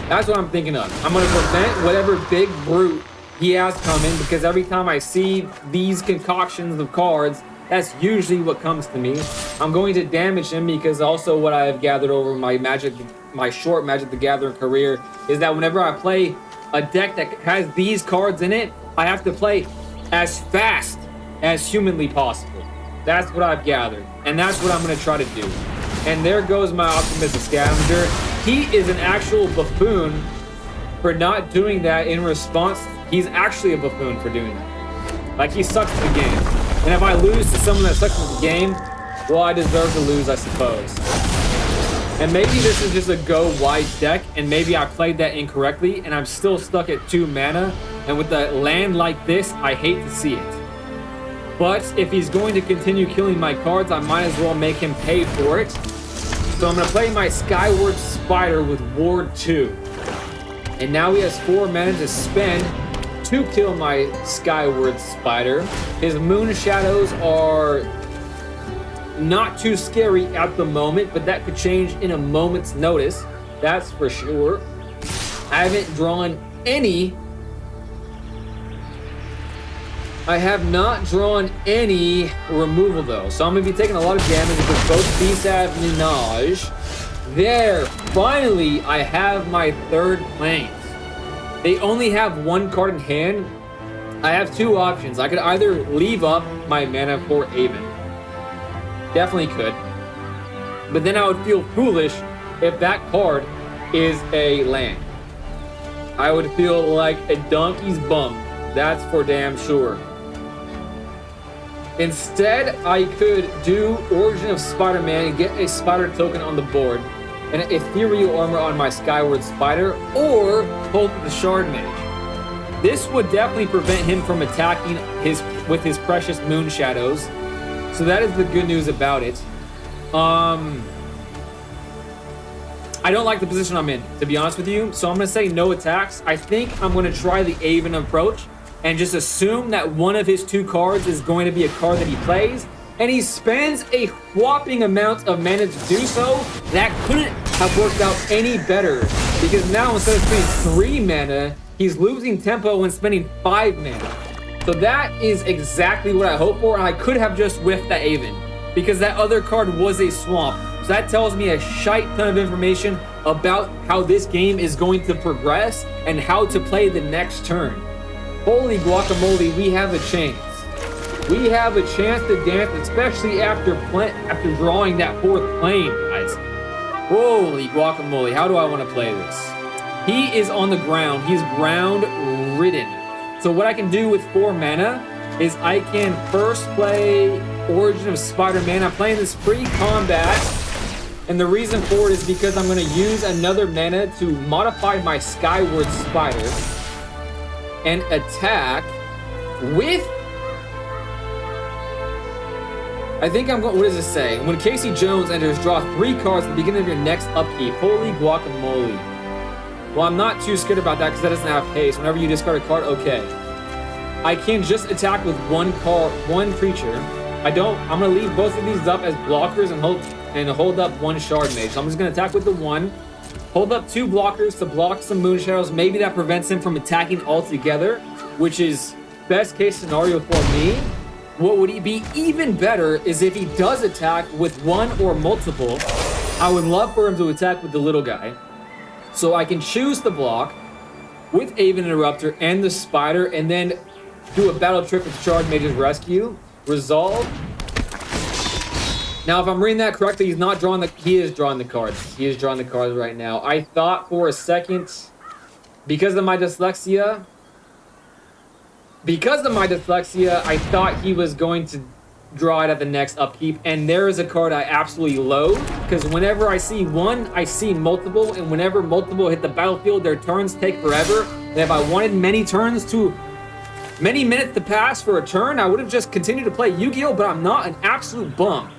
That's what I'm thinking of. I'm going to prevent whatever big brute he has coming, because every time I see these concoctions of cards, that's usually what comes to me. I'm going to damage him because also what I have gathered over my short Magic the Gathering career is that whenever I play a deck that has these cards in it, I have to play as fast as humanly possible. That's what I've gathered, and that's what I'm going to try to do. And there goes my Optimistic Scavenger. He is an actual buffoon for not doing that in response. He's actually a buffoon for doing that. Like, he sucks at the game. And if I lose to someone that sucks at the game, well, I deserve to lose, I suppose. And maybe this is just a go wide deck, and maybe I played that incorrectly, and I'm still stuck at 2 mana. And with a land like this, I hate to see it. But if he's going to continue killing my cards, I might as well make him pay for it. So I'm going to play my Skyward Spider with Ward 2. And now he has 4 mana to spend to kill my Skyward Spider. His Moon Shadows are Not too scary at the moment, but that could change in a moment's notice. That's for sure. I haven't drawn any. I have not drawn any removal though, so I'm gonna be taking a lot of damage because both these have Minaj. There, finally, I have my third planes. They only have one card in hand. I have two options. I could either leave up my mana for Aven. Definitely could. But then I would feel foolish if that card is a land. I would feel like a donkey's bum. That's for damn sure. Instead, I could do Origin of Spider-Man and get a spider token on the board, and ethereal armor on my Skyward Spider, or hold the Shard Mage. This would definitely prevent him from attacking with his precious Moon Shadows. So that is the good news about it. I don't like the position I'm in, to be honest with you. So I'm going to say no attacks. I think I'm going to try the Aven approach and just assume that one of his two cards is going to be a card that he plays. And he spends a whopping amount of mana to do so. That couldn't have worked out any better. Because now instead of spending 3 mana, he's losing tempo when spending 5 mana. So that is exactly what I hope for. And I could have just whiffed that Aven, because that other card was a swamp. So that tells me a shite ton of information about how this game is going to progress and how to play the next turn. Holy guacamole, we have a chance. We have a chance to dance, especially after drawing that 4th plane, guys. Holy guacamole, how do I want to play this? He is on the ground. He's ground ridden. So what I can do with 4 mana is I can first play Origin of Spider-Man. I'm playing this pre-combat, and the reason for it is because I'm going to use another mana to modify my Skyward Spider and attack with... I think I'm going... What does it say? When Casey Jones enters, draw 3 cards at the beginning of your next upkeep. Holy guacamole. Well, I'm not too scared about that because that doesn't have haste. Whenever you discard a card, okay. I can just attack with one creature. I'm gonna leave both of these up as blockers and hold up 1 Shard Mage. So I'm just gonna attack with the 1, hold up 2 blockers to block some Moon Shadows. Maybe that prevents him from attacking altogether, which is best case scenario for me. What would be even better is if he does attack with 1 or multiple. I would love for him to attack with the little guy. So I can choose the block with Aven Interrupter and the Spider, and then do a battle trip with Shard Mage's Rescue. Resolve. Now, if I'm reading that correctly, he is drawing the cards. He is drawing the cards right now. I thought for a second, because of my dyslexia, I thought he was going to draw it at the next upkeep, and there is a card I absolutely loathe, because whenever I see 1, I see multiple, and whenever multiple hit the battlefield, their turns take forever. And if I wanted many minutes to pass for a turn, I would have just continued to play Yu-Gi-Oh, but I'm not an absolute bum.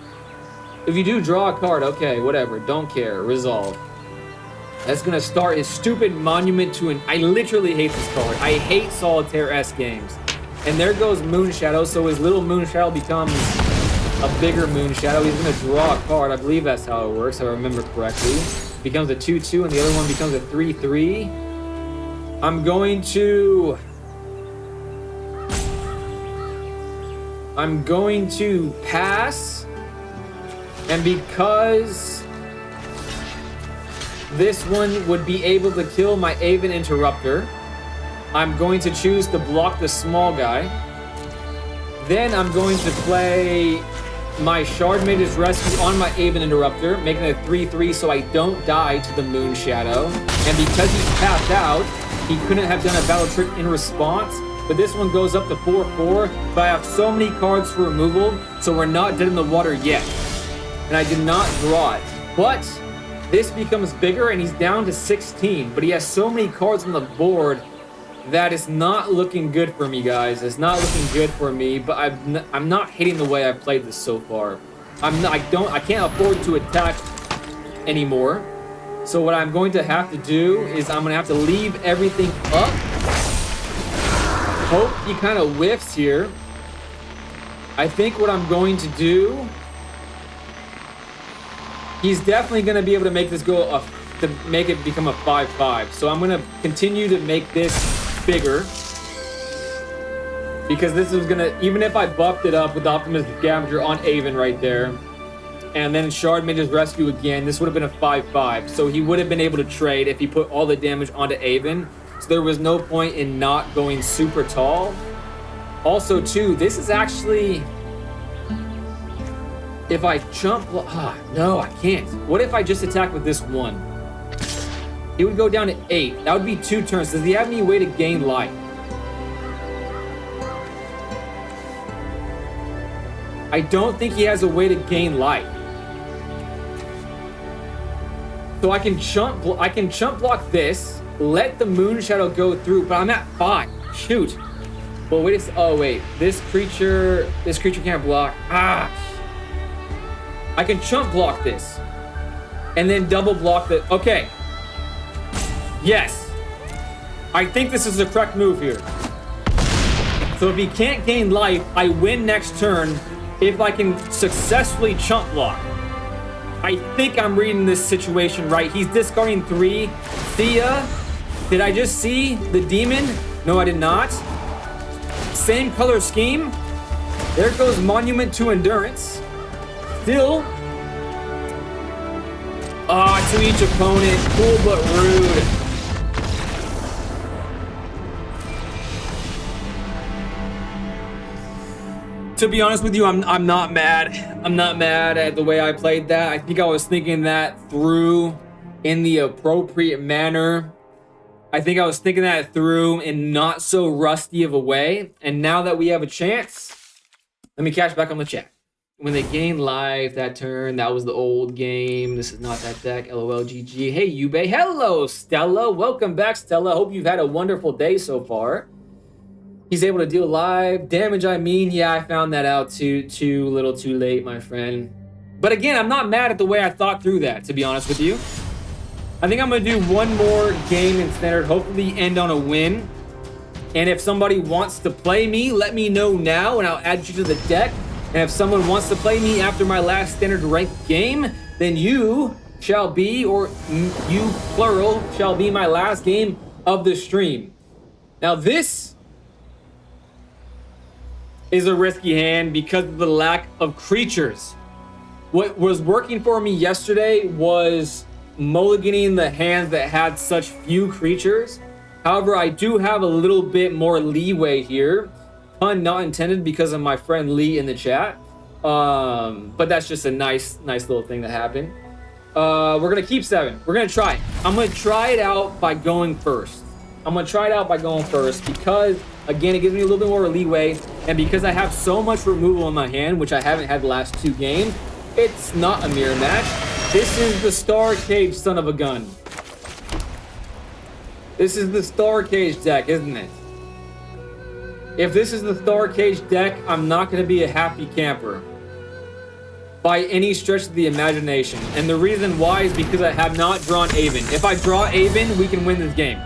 If you do draw a card, okay, whatever, don't care, resolve. That's gonna start his stupid monument to I literally hate this card. I hate Solitaire-esque games. And there goes Moon Shadow, so his little Moon Shadow becomes a bigger Moon Shadow. He's gonna draw a card. I believe that's how it works, if I remember correctly. Becomes a 2/2, and the other one becomes a 3/3. I'm going to pass, and because this one would be able to kill my Aven Interrupter, I'm going to choose to block the small guy. Then I'm going to play my Shard Mage's Rescue on my Aven Interrupter, making it a 3/3 so I don't die to the Moon Shadow. And because he's tapped out, he couldn't have done a battle trick in response. But this one goes up to 4/4, but I have so many cards for removal, so we're not dead in the water yet. And I did not draw it. But this becomes bigger, and he's down to 16. But he has so many cards on the board that is not looking good for me, guys. It's not looking good for me, but I'm not hating the way I've played this so far. I can't afford to attack anymore. So what I'm going to have to do is I'm going to have to leave everything up. Hope he kind of whiffs here. I think what I'm going to do he's definitely going to be able to make this go to make it become a 5/5. So I'm going to continue to make this bigger. Because this is going to, even if I buffed it up with Optimus Scavenger on Avon right there, and then Shard made his rescue again, this would have been a 5/5. So he would have been able to trade if he put all the damage onto Avon. So there was no point in not going super tall. Also, too, this is actually... If I jump... no, I can't. What if I just attack with this one? It would go down to 8. That would be 2 turns. Does he have any way to gain life? I don't think he has a way to gain life. So I can jump block this, let the Moon Shadow go through, but I'm at 5. Shoot. Well, wait oh wait. This creature can't block. I can chump block this. And then double block the... Okay. Yes. I think this is the correct move here. So if he can't gain life, I win next turn if I can successfully chump block. I think I'm reading this situation right. He's discarding 3. Thea. Did I just see the demon? No, I did not. Same color scheme. There goes Monument to Endurance. Still. To each opponent. Cool but rude. To be honest with you, I'm not mad. I'm not mad at the way I played that. I think I was thinking that through in the appropriate manner. I think I was thinking that through in not so rusty of a way. And now that we have a chance, let me catch back on the chat. When they gain life that turn, that was the old game. This is not that deck. LOL GG. Hey, Yubei. Hello, Stella. Welcome back, Stella. Hope you've had a wonderful day so far. He's able to deal live damage, I mean. Yeah, I found that out too little too late, my friend. But again, I'm not mad at the way I thought through that, to be honest with you. I think I'm going to do one more game in Standard, hopefully end on a win. And if somebody wants to play me, let me know now, and I'll add you to the deck. And if someone wants to play me after my last Standard ranked game, then you shall be, or you, plural, shall be my last game of the stream. Now, this is a risky hand because of the lack of creatures. What was working for me yesterday was mulliganing the hands that had such few creatures. However, I do have a little bit more leeway here. Pun not intended because of my friend Lee in the chat. But that's just a nice little thing that happened. We're gonna keep 7. We're gonna try it. I'm gonna try it out by going first. Because, again, it gives me a little bit more leeway, and because I have so much removal in my hand, which I haven't had the last 2 games, it's not a mirror match. This is the Star Cage son of a gun. This is the Star Cage deck, isn't it? If this is the Star Cage deck, I'm not going to be a happy camper by any stretch of the imagination. And the reason why is because I have not drawn Avon. If I draw Avon, we can win this game.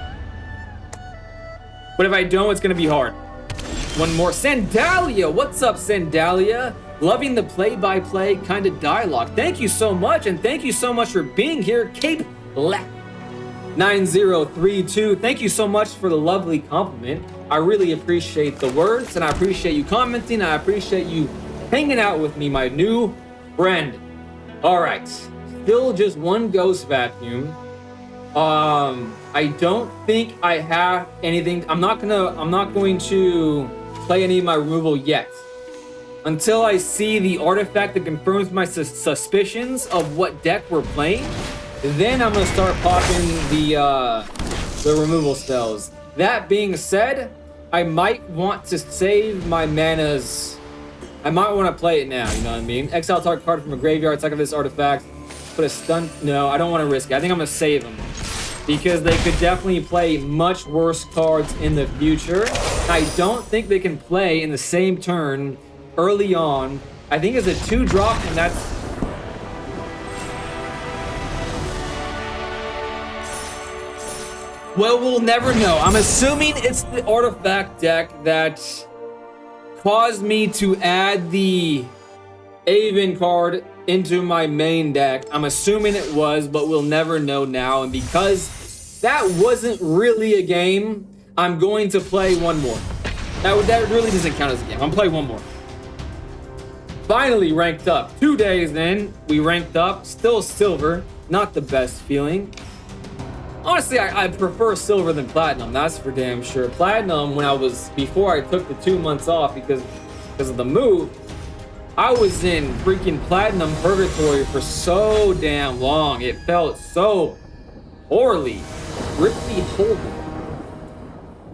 But if I don't, it's going to be hard. One more. Sandalia. What's up, Sandalia? Loving the play-by-play kind of dialogue. Thank you so much, and thank you so much for being here. Cape Left 9032. Thank you so much for the lovely compliment. I really appreciate the words, and I appreciate you commenting. I appreciate you hanging out with me, my new friend. All right. Still just one Ghost Vacuum. I don't think I have anything. I'm not going to play any of my removal yet until I see the artifact that confirms my suspicions of what deck we're playing. Then I'm gonna start popping the removal spells. That being said, I might want to save my manas. I might want to play it now. You know what I mean? Exile target card from a graveyard. Second this artifact. Put a stun. No, I don't want to risk it. I think I'm gonna save them, because they could definitely play much worse cards in the future. I don't think they can play in the same turn early on. I think it's a 2-drop, and that's... Well, we'll never know. I'm assuming it's the artifact deck that caused me to add the Avon card into my main deck. I'm assuming it was, but we'll never know now. And because that wasn't really a game, I'm going to play one more. That really doesn't count as a game. I'm playing one more. Finally ranked up. 2 days in, we ranked up. Still silver. Not the best feeling. Honestly, I prefer silver than platinum. That's for damn sure. Platinum, before I took the 2 months off because of the move, I was in freaking platinum purgatory for so damn long. It felt so poorly. Ripley Holden.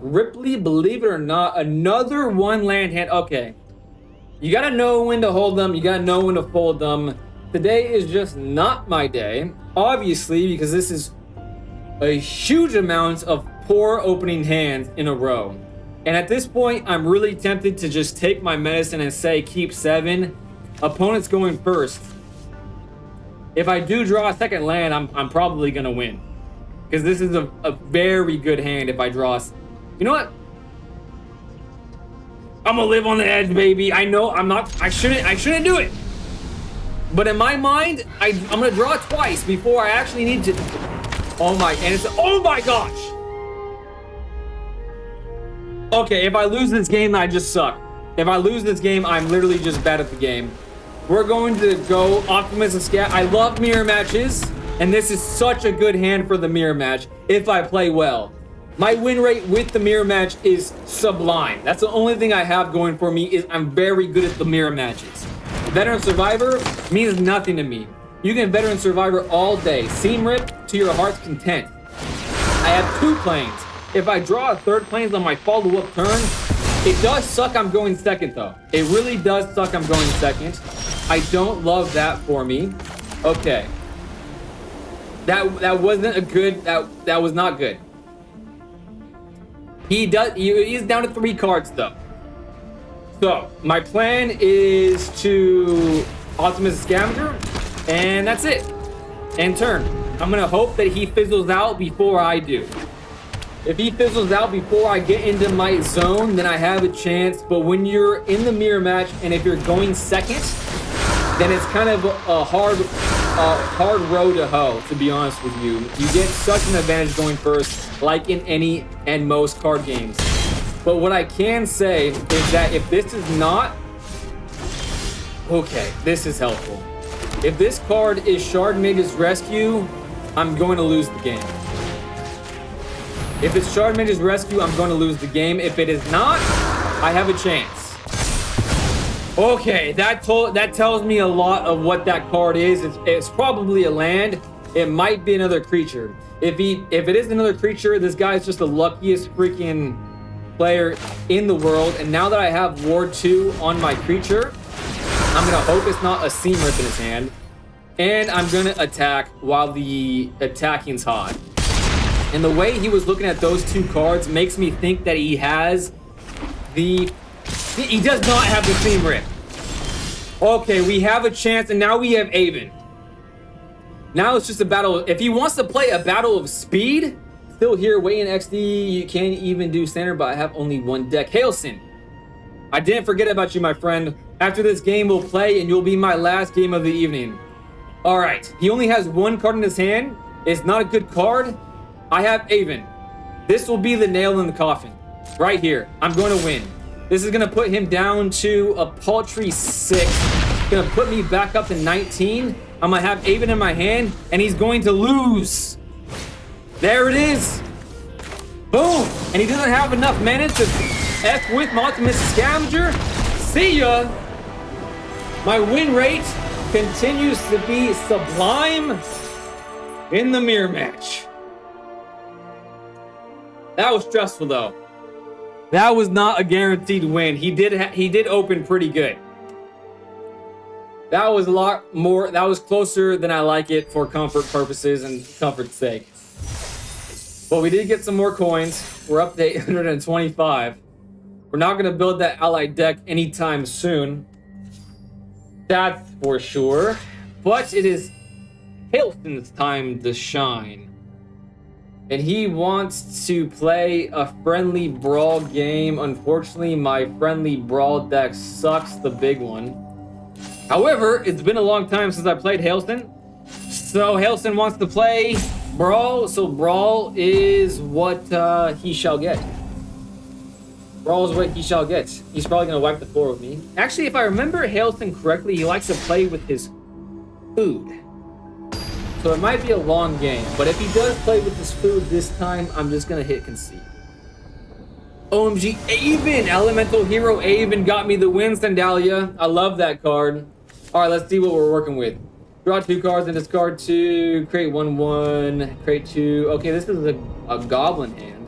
Ripley, believe it or not, another one land hand. Okay. You gotta know when to hold them. You gotta know when to fold them. Today is just not my day. Obviously, because this is a huge amount of poor opening hands in a row. And at this point, I'm really tempted to just take my medicine and say keep 7. Opponent's going first. If I do draw a second land, I'm probably gonna win. Because this is a very good hand if I draw. You know what? I'm gonna live on the edge, baby. I know I shouldn't do it. But in my mind, I'm gonna draw twice before I actually need to. Oh my gosh. Okay, if I lose this game, I just suck. If I lose this game, I'm literally just bad at the game. We're going to go Optimus and Scat. I love mirror matches, and this is such a good hand for the mirror match if I play well. My win rate with the mirror match is sublime. That's the only thing I have going for me is I'm very good at the mirror matches. Veteran Survivor means nothing to me. You can Veteran Survivor all day. Seam Rip to your heart's content. I have 2 planes. If I draw a 3rd plane on my follow-up turn, it does suck I'm going second though. It really does suck I'm going second. I don't love that for me. Okay. That wasn't a good, that was not good. He's down to 3 cards though. So my plan is to Optimus Scavenger, and that's it. And turn. I'm gonna hope that he fizzles out before I do. If he fizzles out before I get into my zone, then I have a chance. But when you're in the mirror match, and if you're going second, then it's kind of a hard road to hoe, to be honest with you. You get such an advantage going first, like in any and most card games. But what I can say is that if this is not... Okay, this is helpful. If this card is Shard Mage's Rescue, I'm going to lose the game. If it's Shard Mage's Rescue, I'm going to lose the game. If it is not, I have a chance. Okay, that tells me a lot of what that card is. It's probably a land. It might be another creature. If it is another creature, this guy is just the luckiest freaking player in the world. And now that I have Ward 2 on my creature, I'm gonna hope it's not a Seam Rip in his hand. And I'm gonna attack while the attacking's hot. And the way he was looking at those 2 cards makes me think that he has he does not have the Seam Rip. Okay, we have a chance, and now we have Avon. Now it's just a battle. If he wants to play a battle of speed, still here, waiting XD. You can't even do standard, but I have only 1 deck. Hailson, I didn't forget about you, my friend. After this game, we'll play, and you'll be my last game of the evening. All right, he only has 1 card in his hand. It's not a good card. I have Avon. This will be the nail in the coffin. Right here. I'm going to win. This is going to put him down to a paltry 6. It's going to put me back up to 19. I'm going to have Avon in my hand, and he's going to lose. There it is. Boom. And he doesn't have enough mana to F with Optimus Scavenger. See ya. My win rate continues to be sublime in the mirror match. That was stressful though. That was not a guaranteed win. He did open pretty good. That was a lot more. That was closer than I like it for comfort purposes and comfort's sake. But we did get some more coins. We're up to 825. We're not going to build that allied deck anytime soon. That's for sure. But it is Hailson's time to shine. And he wants to play a friendly brawl game. Unfortunately, my friendly brawl deck sucks, the big one. However, it's been a long time since I played Hailson. So Hailson wants to play Brawl, so Brawl is what he shall get. Brawl is what he shall get. He's probably going to wipe the floor with me. Actually, if I remember Hailson correctly, he likes to play with his food. So it might be a long game, but if he does play with his food this time, I'm just going to hit concede. OMG, Aven! Elemental Hero Aven got me the win, Sandalia. I love that card. Alright, let's see what we're working with. Draw 2 cards and discard 2. Create 1/1. Create 2. Okay, this is a goblin hand.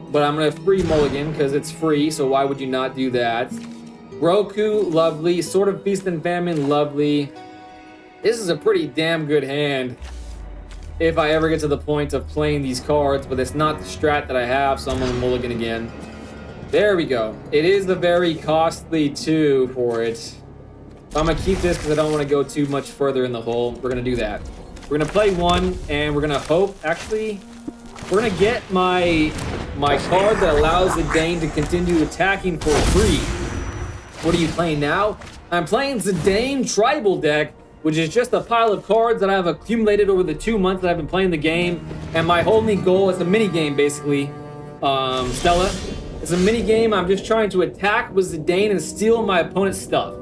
But I'm going to free mulligan because it's free, so why would you not do that? Roku, lovely. Sword of Feast and Famine, lovely. This is a pretty damn good hand if I ever get to the point of playing these cards, but it's not the strat that I have, so I'm going to mulligan again. There we go. It is a very costly 2 for it. I'm going to keep this because I don't want to go too much further in the hole. We're going to do that. We're going to play 1, and we're going to hope, actually, we're going to get my card that allows the Zidane to continue attacking for free. What are you playing now? I'm playing Zidane Tribal Deck, which is just a pile of cards that I've accumulated over the 2 months that I've been playing the game. And my only goal is a mini game, basically. Stella, it's a mini game. I'm just trying to attack with Zidane and steal my opponent's stuff.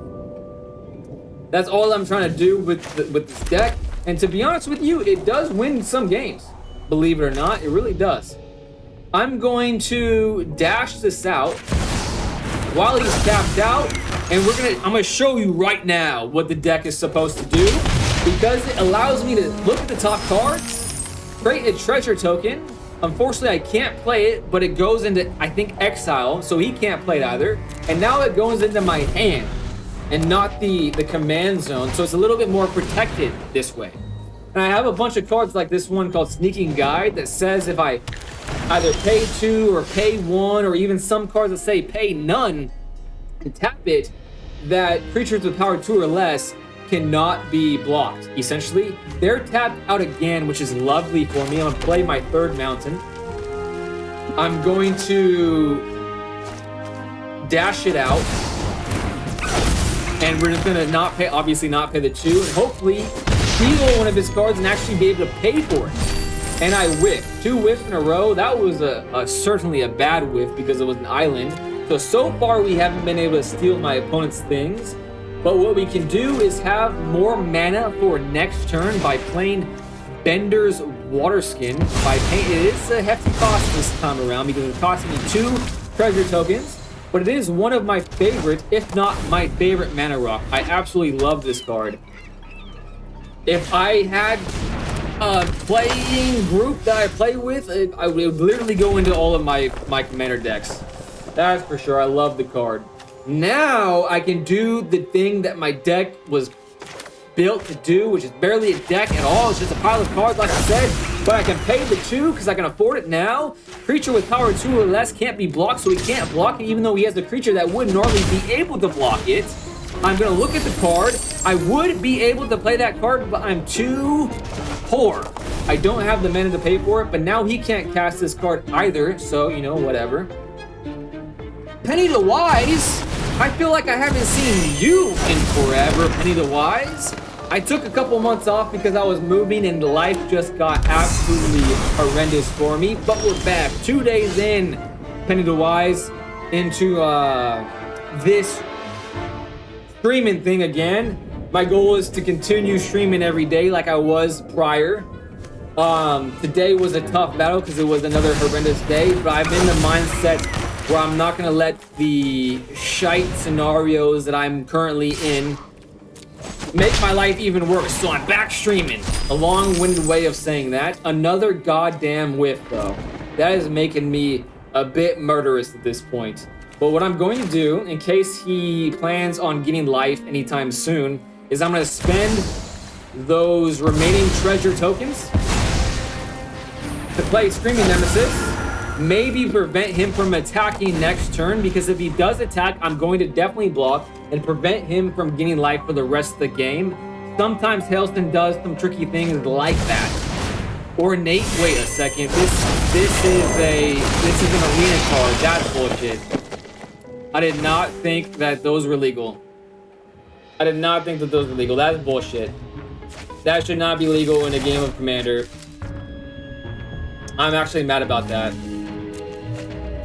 That's all I'm trying to do with this deck. And to be honest with you, it does win some games. Believe it or not, it really does. I'm going to dash this out while he's tapped out. And I'm gonna show you right now what the deck is supposed to do, because it allows me to look at the top card, create a treasure token. Unfortunately, I can't play it, but it goes into, I think, exile, so he can't play it either. And now it goes into my hand and not the command zone, so it's a little bit more protected this way. And I have a bunch of cards like this one called Sneaking Guide that says if I either pay 2 or pay 1, or even some cards that say pay none, and tap it, that creatures with power 2 or less cannot be blocked. Essentially, they're tapped out again, which is lovely for me. I'm gonna play my 3rd mountain. I'm going to dash it out, and we're just gonna obviously not pay the 2, and hopefully steal one of his cards and actually be able to pay for it. And I whiffed 2 whiffs in a row. That was certainly a bad whiff because it was an island. So far we haven't been able to steal my opponent's things, but what we can do is have more mana for next turn by playing Bender's Waterskin. It is a hefty cost this time around because it's costing me 2 treasure tokens, but it is one of my favorite, if not my favorite mana rock. I absolutely love this card. If I had a playing group that I play with, I would literally go into all of my commander decks. That's for sure. I love the card. Now I can do the thing that my deck was built to do, which is barely a deck at all. It's just a pile of cards, like I said. But I can pay the 2 because I can afford it now. Creature with power 2 or less can't be blocked, so he can't block it, even though he has a creature that would normally be able to block it. I'm going to look at the card. I would be able to play that card, but I'm too poor. I don't have the mana to pay for it, but now he can't cast this card either, so, you know, whatever. Penny the Wise? I feel like I haven't seen you in forever, Penny the Wise. I took a couple months off because I was moving and life just got absolutely horrendous for me, but we're back 2 days in, Penny the Wise, into this streaming thing again. My goal is to continue streaming every day like I was prior. Today was a tough battle because it was another horrendous day, but I'm in the mindset where I'm not going to let the shite scenarios that I'm currently in make my life even worse. So I'm back streaming. A long-winded way of saying that. Another goddamn whiff, though. That is making me a bit murderous at this point. But what I'm going to do, in case he plans on getting life anytime soon, is I'm going to spend those remaining treasure tokens to play Screaming Nemesis. Maybe prevent him from attacking next turn, because if he does attack, I'm going to definitely block and prevent him from getting life for the rest of the game. Sometimes Hailston does some tricky things like that. Ornate, wait a second. This is an arena card. That's bullshit. I did not think that those were legal. I did not think that those were legal. That is bullshit. That should not be legal in a game of Commander. I'm actually mad about that.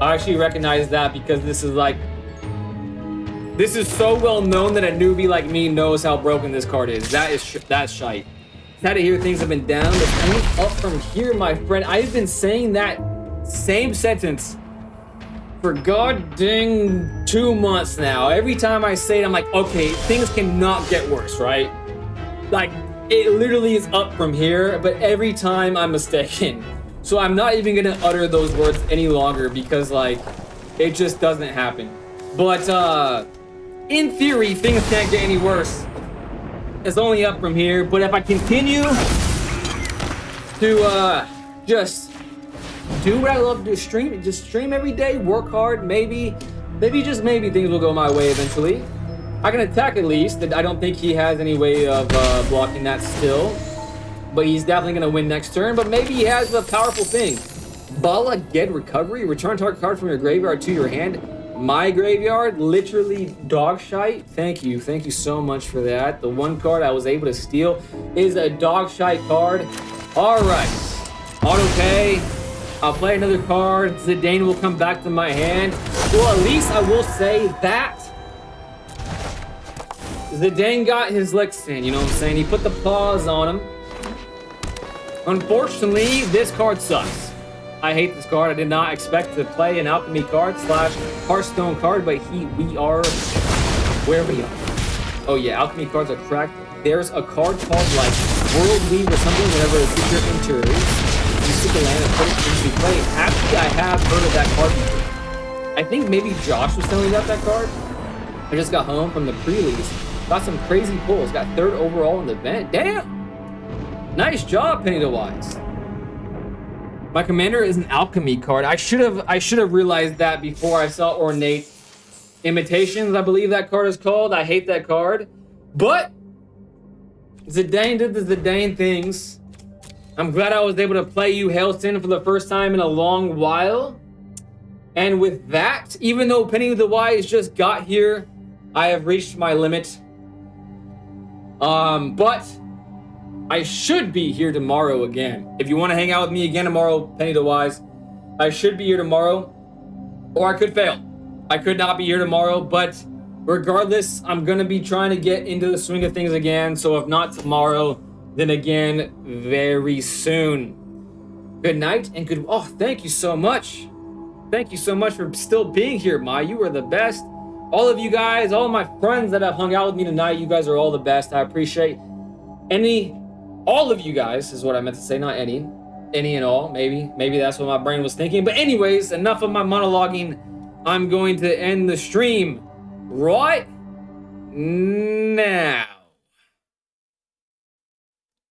I actually recognize that because this is so well known that a newbie like me knows how broken this card is. That's shite. Sad to hear things have been down, but only up from here, my friend. I've been saying that same sentence for god dang 2 months now. Every time I say it, I'm like, okay, things cannot get worse, right? Like, it literally is up from here, but every time I'm mistaken. So I'm not even gonna utter those words any longer because, like, it just doesn't happen. But, in theory, things can't get any worse. It's only up from here, but if I continue to, just do what I love to do, just stream every day, work hard, maybe just maybe things will go my way eventually. I can attack at least. I don't think he has any way of blocking that still, but he's definitely gonna win next turn. But maybe he has a powerful thing. Bala Ged Recovery. Return target card from your graveyard to your hand. My graveyard, literally dog shite. Thank you so much for that. The one card I was able to steal is a dog shite card. All right, auto pay. I'll play another card. Zidane will come back to my hand. Well, at least I will say that Zidane got his licks in, you know what I'm saying? He put the paws on him. Unfortunately, this card sucks. I hate this card. I did not expect to play an alchemy card / Hearthstone card, but we are where we are. Oh yeah, alchemy cards are cracked. There's a card called like World Weave or something whenever a creature enters. You stick a land and put it into play. Actually, I have heard of that card before. I think maybe Josh was telling me about that card. I just got home from the pre-release. Got some crazy pulls. Got 3rd overall in the event. Damn! Nice job, Penny the Wise. My commander is an alchemy card. I should have realized that before I saw Ornate Imitations, I believe that card is called. I hate that card. But Zidane did the Zidane things. I'm glad I was able to play you Hailston for the first time in a long while. And with that, even though Penny the Wise just got here, I have reached my limit. But I should be here tomorrow again. If you want to hang out with me again tomorrow, Penny the Wise, I should be here tomorrow. Or I could fail. I could not be here tomorrow, but regardless, I'm going to be trying to get into the swing of things again. So if not tomorrow, then again very soon. Good night and good... Oh, thank you so much. Thank you so much for still being here, Mai. You are the best. All of you guys, all of my friends that have hung out with me tonight, you guys are all the best. I appreciate all of you guys is what I meant to say, not any and all. Maybe that's what my brain was thinking. But anyways, enough of my monologuing. I'm going to end the stream right now.